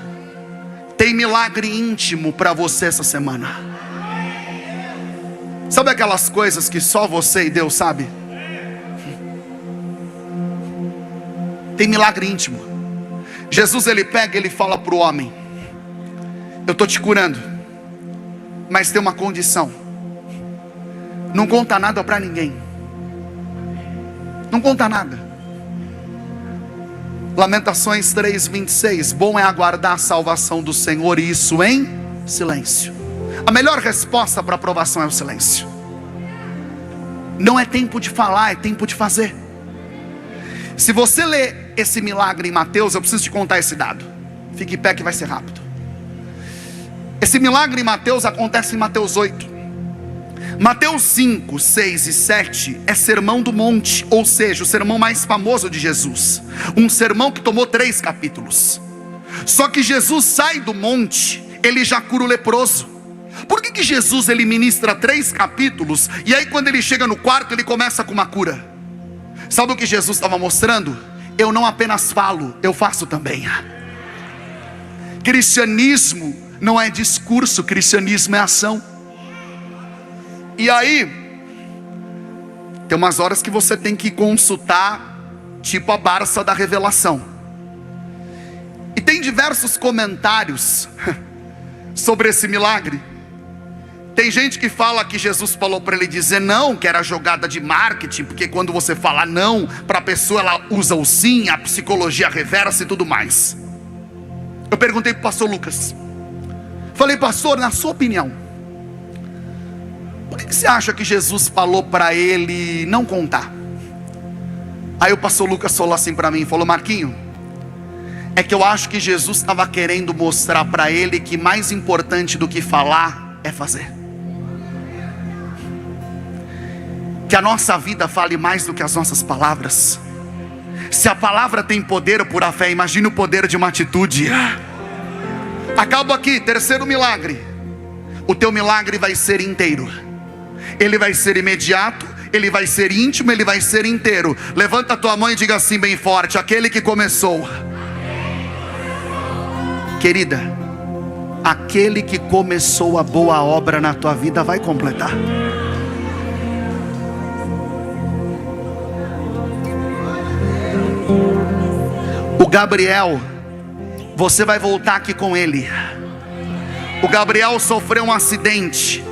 [SPEAKER 1] tem milagre íntimo para você essa semana. Sabe aquelas coisas que só você e Deus sabe? Tem milagre íntimo. Jesus, ele pega, ele fala para o homem: eu estou te curando, mas tem uma condição. Não conta nada para ninguém. Não conta nada. Lamentações 3:26. Bom é aguardar a salvação do Senhor, e isso em silêncio. A melhor resposta para a aprovação é o silêncio. Não é tempo de falar, é tempo de fazer. Se você ler esse milagre em Mateus, eu preciso te contar esse dado. Fique em pé que vai ser rápido. Esse milagre em Mateus acontece em Mateus 8. Mateus 5, 6 e 7 é sermão do monte, ou seja, o sermão mais famoso de Jesus. Um sermão que tomou 3 capítulos. Só que Jesus sai do monte, ele já cura o leproso. Por que Jesus ele ministra 3 capítulos e aí quando ele chega no 4º ele começa com uma cura? Sabe o que Jesus estava mostrando? Eu não apenas falo, eu faço também. Cristianismo não é discurso, cristianismo é ação. E aí tem umas horas que você tem que consultar, tipo a Barça da Revelação. E tem diversos comentários sobre esse milagre. Tem gente que fala que Jesus falou para ele dizer não, que era jogada de marketing, porque quando você fala não para a pessoa, ela usa o sim, a psicologia reversa e tudo mais. Eu perguntei para o pastor Lucas, falei: pastor, na sua opinião, por que você acha que Jesus falou para ele não contar? Aí o pastor Lucas falou assim para mim, falou: Marquinho, é que eu acho que Jesus estava querendo mostrar para ele que mais importante do que falar é fazer. Que a nossa vida fale mais do que as nossas palavras. Se a palavra tem poder por a fé, imagine o poder de uma atitude. Acabo aqui, 3º milagre. O teu milagre vai ser inteiro. Ele vai ser imediato, ele vai ser íntimo, ele vai ser inteiro. Levanta a tua mão e diga assim bem forte: aquele que começou. Querida, aquele que começou a boa obra na tua vida vai completar. O Gabriel, você vai voltar aqui com ele. O Gabriel sofreu um acidente.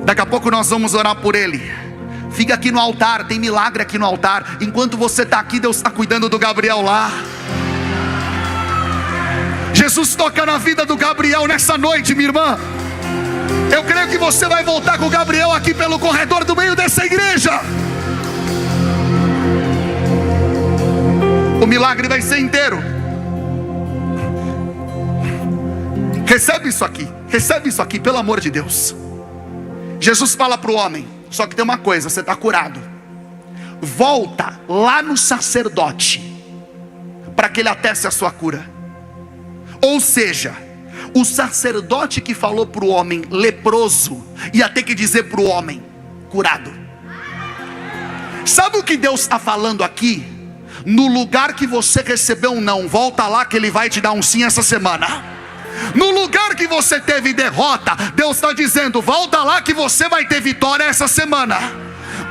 [SPEAKER 1] Daqui a pouco nós vamos orar por ele. Fica aqui no altar, tem milagre aqui no altar. Enquanto você está aqui, Deus está cuidando do Gabriel lá. Jesus toca na vida do Gabriel nessa noite, minha irmã. Eu creio que você vai voltar com o Gabriel aqui pelo corredor do meio dessa igreja. O milagre vai ser inteiro. Recebe isso aqui, pelo amor de Deus. Jesus fala para o homem: só que tem uma coisa, você está curado. Volta lá no sacerdote para que ele ateste a sua cura. Ou seja, o sacerdote que falou para o homem leproso ia ter que dizer para o homem curado. Sabe o que Deus está falando aqui? No lugar que você recebeu um não, volta lá que Ele vai te dar um sim essa semana. No lugar que você teve derrota, Deus está dizendo: volta lá que você vai ter vitória essa semana.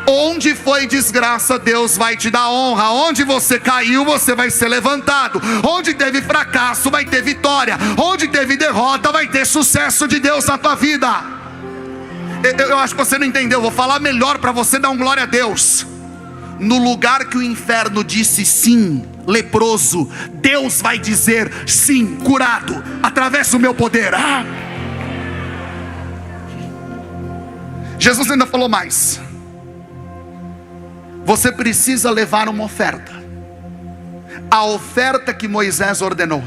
[SPEAKER 1] Onde foi desgraça, Deus vai te dar honra. Onde você caiu, você vai ser levantado. Onde teve fracasso, vai ter vitória. Onde teve derrota, vai ter sucesso de Deus na tua vida. Eu acho que você não entendeu, vou falar melhor para você dar um glória a Deus. No lugar que o inferno disse sim, leproso, Deus vai dizer sim, curado, através do meu poder. Jesus ainda falou mais: você precisa levar uma oferta. A oferta que Moisés ordenou.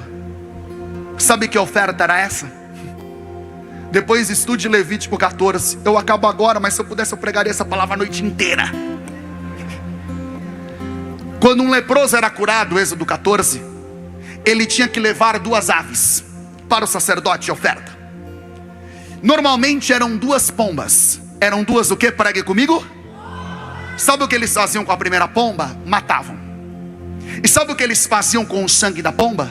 [SPEAKER 1] Sabe que oferta era essa? Depois estude Levítico 14. Eu acabo agora, mas se eu pudesse eu pregaria essa palavra a noite inteira. Quando um leproso era curado, Êxodo 14, ele tinha que levar 2 aves para o sacerdote de oferta. Normalmente eram 2 pombas. Eram 2 o que? Pregue comigo. Sabe o que eles faziam com a primeira pomba? Matavam. E sabe o que eles faziam com o sangue da pomba?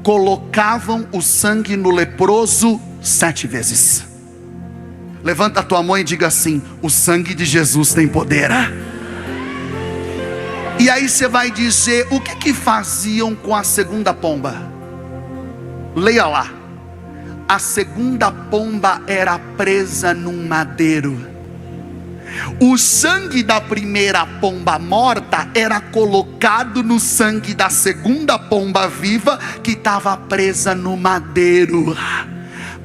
[SPEAKER 1] Colocavam o sangue no leproso 7 vezes. Levanta a tua mão e diga assim: o sangue de Jesus tem poder. E aí você vai dizer: o que faziam com a segunda pomba? Leia lá. A segunda pomba era presa num madeiro. O sangue da primeira pomba morta era colocado no sangue da segunda pomba viva, que estava presa no madeiro.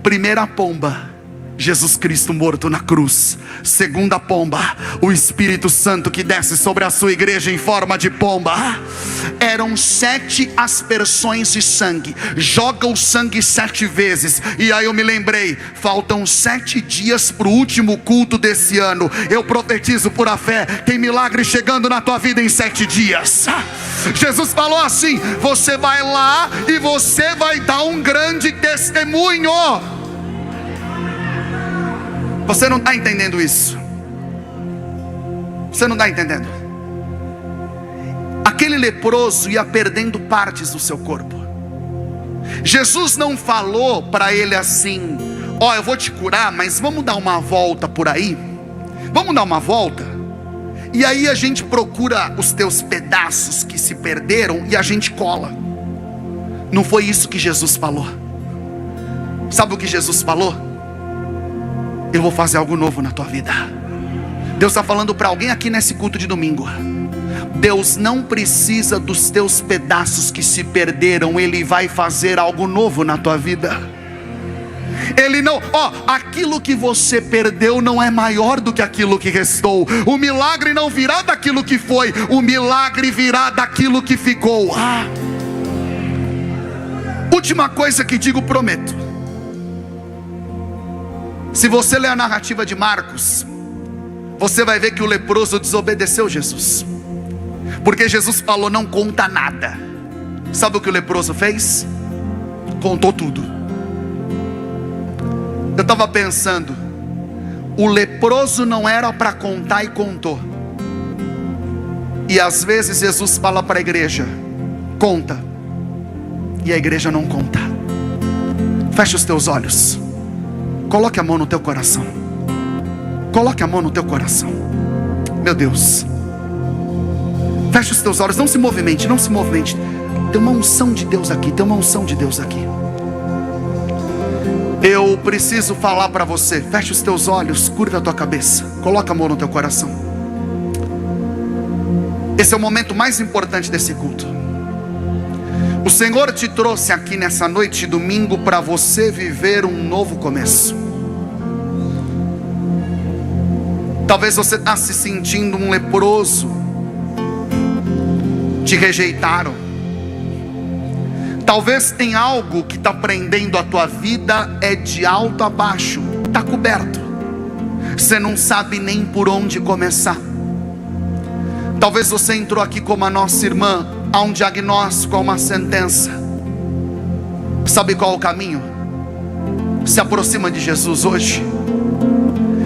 [SPEAKER 1] Primeira pomba, Jesus Cristo morto na cruz. Segunda pomba, o Espírito Santo que desce sobre a sua igreja em forma de pomba. Eram 7 aspersões de sangue. Joga o sangue 7 vezes. E aí eu me lembrei, faltam 7 dias para o último culto desse ano. Eu profetizo por a fé, tem milagre chegando na tua vida em 7 dias. Jesus falou assim: você vai lá e você vai dar um grande testemunho. Você não está entendendo isso. Você não está entendendo. Aquele leproso ia perdendo partes do seu corpo. Jesus não falou para ele assim: ó, eu vou te curar, mas vamos dar uma volta por aí. Vamos dar uma volta. E aí a gente procura os teus pedaços que se perderam e a gente cola. Não foi isso que Jesus falou. Sabe o que Jesus falou? Eu vou fazer algo novo na tua vida. Deus está falando para alguém aqui nesse culto de domingo. Deus não precisa dos teus pedaços que se perderam. Ele vai fazer algo novo na tua vida. Ele não, aquilo que você perdeu não é maior do que aquilo que restou. O milagre não virá daquilo que foi, o milagre virá daquilo que ficou. Última coisa que digo, prometo. Se você ler a narrativa de Marcos, você vai ver que o leproso desobedeceu Jesus, porque Jesus falou: não conta nada. Sabe o que o leproso fez? Contou tudo. Eu estava pensando, o leproso não era para contar e contou. E às vezes Jesus fala para a igreja: conta, e a igreja não conta. Fecha os teus olhos. Coloque a mão no teu coração. Coloque a mão no teu coração. Meu Deus. Feche os teus olhos. Não se movimente, não se movimente. Tem uma unção de Deus aqui. Tem uma unção de Deus aqui. Eu preciso falar para você. Feche os teus olhos. Curva a tua cabeça. Coloque a mão no teu coração. Esse é o momento mais importante desse culto. O Senhor te trouxe aqui nessa noite de domingo para você viver um novo começo. Talvez você está se sentindo um leproso. Te rejeitaram. Talvez tem algo que está prendendo a tua vida, é de alto a baixo, está coberto. Você não sabe nem por onde começar. Talvez você entrou aqui como a nossa irmã. Há um diagnóstico, há uma sentença. Sabe qual é o caminho? Se aproxima de Jesus hoje.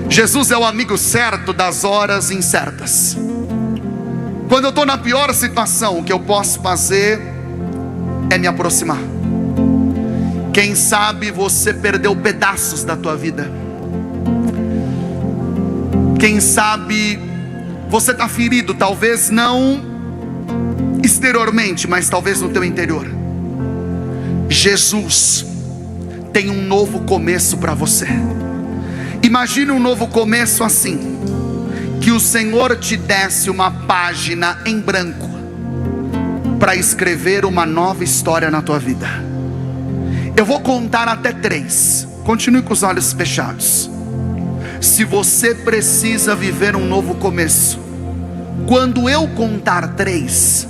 [SPEAKER 1] Jesus é o amigo certo das horas incertas. Quando eu estou na pior situação, o que eu posso fazer é me aproximar. Quem sabe você perdeu pedaços da tua vida. Quem sabe você está ferido, talvez não exteriormente, mas talvez no teu interior. Jesus tem um novo começo para você. Imagine um novo começo assim: que o Senhor te desse uma página em branco para escrever uma nova história na tua vida. Eu vou contar até 3. Continue com os olhos fechados. Se você precisa viver um novo começo, quando eu contar 3,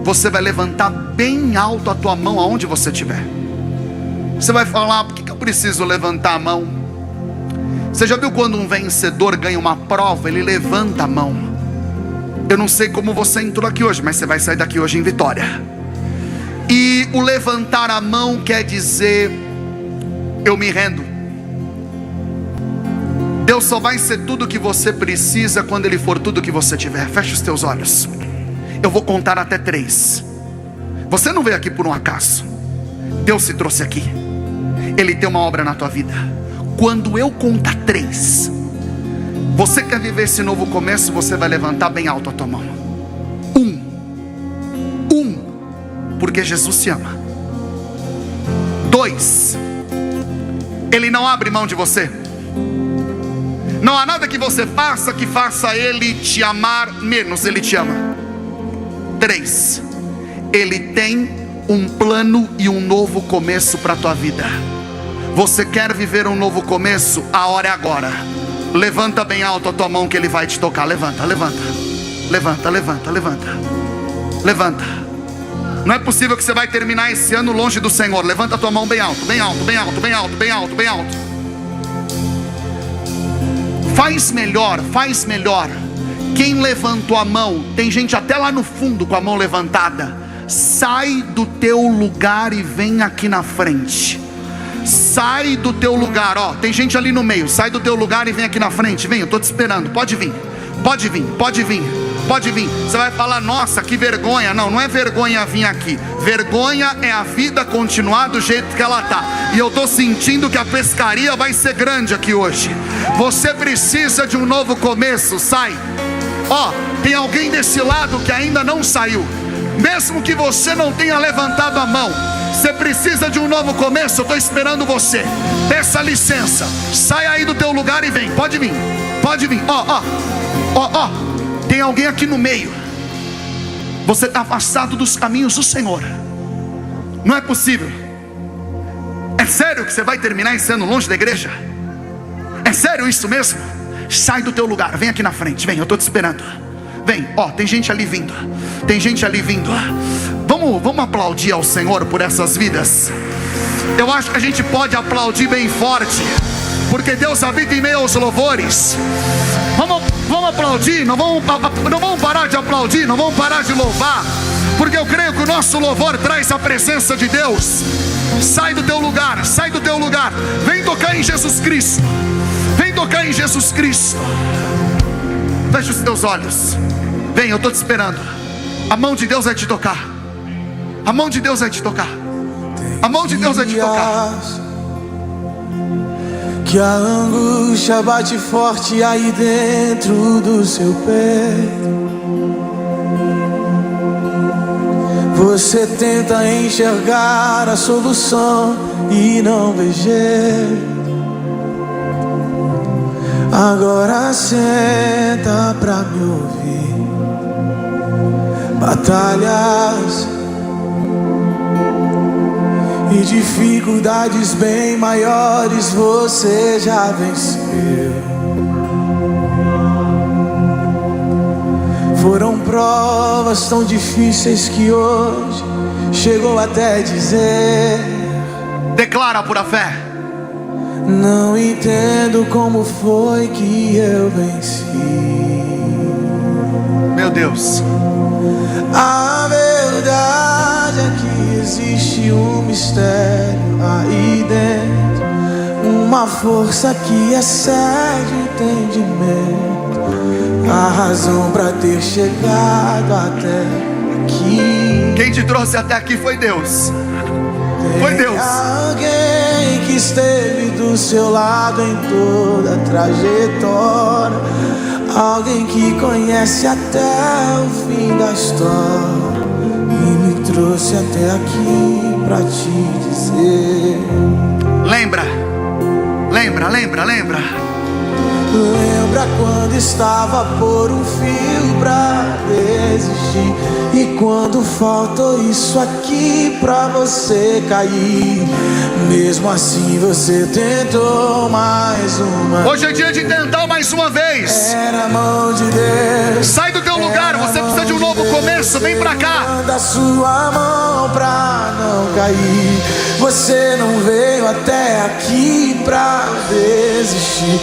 [SPEAKER 1] você vai levantar bem alto a tua mão aonde você estiver. Você vai falar: por que eu preciso levantar a mão. Você já viu quando um vencedor ganha uma prova, ele levanta a mão? Eu não sei como você entrou aqui hoje, mas você vai sair daqui hoje em vitória. E o levantar a mão quer dizer: eu me rendo. Deus só vai ser tudo o que você precisa quando Ele for tudo o que você tiver. Feche os teus olhos. Eu vou contar até 3. Você não veio aqui por um acaso. Deus se trouxe aqui. Ele tem uma obra na tua vida. Quando eu contar 3, você quer viver esse novo começo, você vai levantar bem alto a tua mão. 1, porque Jesus se ama. 2, Ele não abre mão de você. Não há nada que você faça que faça Ele te amar menos. Ele te ama. 3, Ele tem um plano e um novo começo para a tua vida. Você quer viver um novo começo? A hora é agora. Levanta bem alto a tua mão que Ele vai te tocar. Levanta, levanta. Levanta, levanta, levanta. Levanta. Não é possível que você vai terminar esse ano longe do Senhor. Levanta a tua mão bem alto, bem alto, bem alto, bem alto, bem alto, bem alto. Faz melhor, faz melhor. Quem levantou a mão, tem gente até lá no fundo com a mão levantada. Sai do teu lugar e vem aqui na frente. Sai do teu lugar, ó, tem gente ali no meio. Sai do teu lugar e vem aqui na frente. Vem, eu estou te esperando, pode vir. Pode vir, pode vir, pode vir. Você vai falar: nossa, que vergonha. Não, não é vergonha vir aqui. Vergonha é a vida continuar do jeito que ela está. E eu estou sentindo que a pescaria vai ser grande aqui hoje. Você precisa de um novo começo. Sai. Ó, tem alguém desse lado que ainda não saiu. Mesmo que você não tenha levantado a mão, você precisa de um novo começo. Eu estou esperando você. Peça licença. Sai aí do teu lugar e vem. Pode vir. Pode vir. Ó. Tem alguém aqui no meio. Você está afastado dos caminhos do Senhor. Não é possível. É sério que você vai terminar esse ano longe da igreja? É sério isso mesmo? Sai do teu lugar. Vem aqui na frente. Vem, eu estou te esperando. Vem, ó, tem gente ali vindo. Tem gente ali vindo. Vamos aplaudir ao Senhor por essas vidas. Eu acho que a gente pode aplaudir bem forte, porque Deus habita em meio aos louvores. Vamos aplaudir, não vamos parar de aplaudir, não vamos parar de louvar, porque eu creio que o nosso louvor traz a presença de Deus. Sai do teu lugar, sai do teu lugar. Vem tocar em Jesus Cristo. Vem tocar em Jesus Cristo. Feche os teus olhos. Vem, eu estou te esperando. A mão de Deus vai te tocar. A mão de Deus vai te tocar. A mão de Deus vai te tocar.
[SPEAKER 2] Que a angústia bate forte aí dentro do seu peito. Você tenta enxergar a solução e não vê jeito. Agora senta pra me ouvir. Batalhas e dificuldades bem maiores você já venceu. Foram provas tão difíceis que hoje chegou até dizer:
[SPEAKER 1] declara por a fé.
[SPEAKER 2] Não entendo como foi que eu venci.
[SPEAKER 1] Meu Deus.
[SPEAKER 2] A verdade é que existe um mistério aí dentro, uma força que excede o entendimento, a razão pra ter chegado até aqui.
[SPEAKER 1] Quem te trouxe até aqui foi Deus. Foi Deus.
[SPEAKER 2] Alguém que esteve do seu lado em toda a trajetória, alguém que conhece até o fim da história e me trouxe até aqui pra te
[SPEAKER 1] dizer: lembra.
[SPEAKER 2] Lembra lembra quando estava por um fio pra desistir? E quando faltou isso aqui pra você cair, mesmo assim você tentou mais uma.
[SPEAKER 1] Hoje é dia de tentar mais uma vez.
[SPEAKER 2] Era a mão de Deus.
[SPEAKER 1] Sai do teu lugar, você precisa de um novo começo, vem pra cá.
[SPEAKER 2] Manda sua mão pra não cair. Você não veio até aqui pra desistir,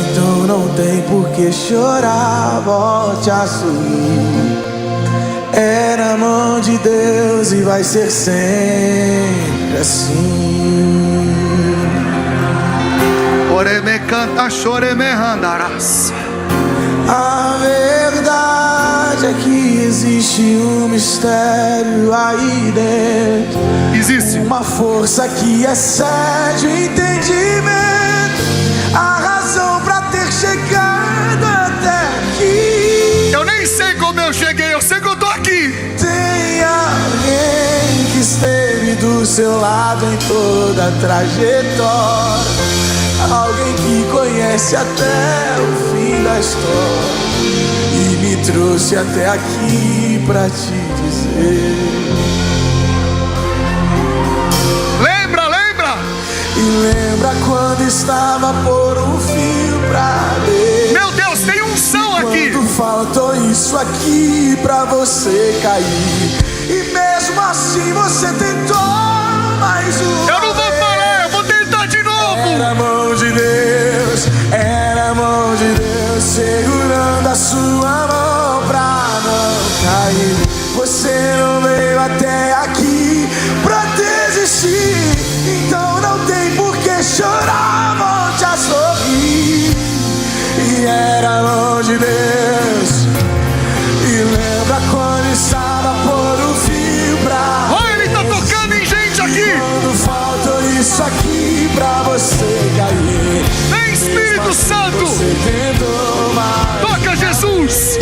[SPEAKER 2] então não tem por que chorar, volte a sorrir. Era a mão de Deus e vai ser sempre assim.
[SPEAKER 1] Ore me canta, chore me andarás.
[SPEAKER 2] A verdade é que existe um mistério aí dentro.
[SPEAKER 1] Existe
[SPEAKER 2] uma força que excede o entendimento, a razão pra ter chegado até aqui.
[SPEAKER 1] Eu nem sei como eu cheguei, eu sei que eu tô aqui.
[SPEAKER 2] Tem alguém que esteve do seu lado em toda a trajetória, alguém que conhece até o fim da história e me trouxe até aqui pra te dizer. E lembra quando estava por um fio pra ver?
[SPEAKER 1] Meu Deus, tem unção aqui.
[SPEAKER 2] Quando faltou isso aqui pra você cair, e mesmo assim você tentou mais uma.
[SPEAKER 1] Eu não vou parar, eu vou tentar de novo.
[SPEAKER 2] Era a mão de Deus, era a mão de Deus segurando a sua mão pra não cair. Você não veio até aqui pra desistir, então não tem por que chorar, volte a sorrir. E era a mão de Deus. E lembra quando estava por um fio pra...
[SPEAKER 1] Olha, ele tá tocando em gente aqui.
[SPEAKER 2] Quando faltou isso aqui pra você cair,
[SPEAKER 1] Vem, Espírito Santo.
[SPEAKER 2] você tentou mais.
[SPEAKER 1] Toca, Jesus.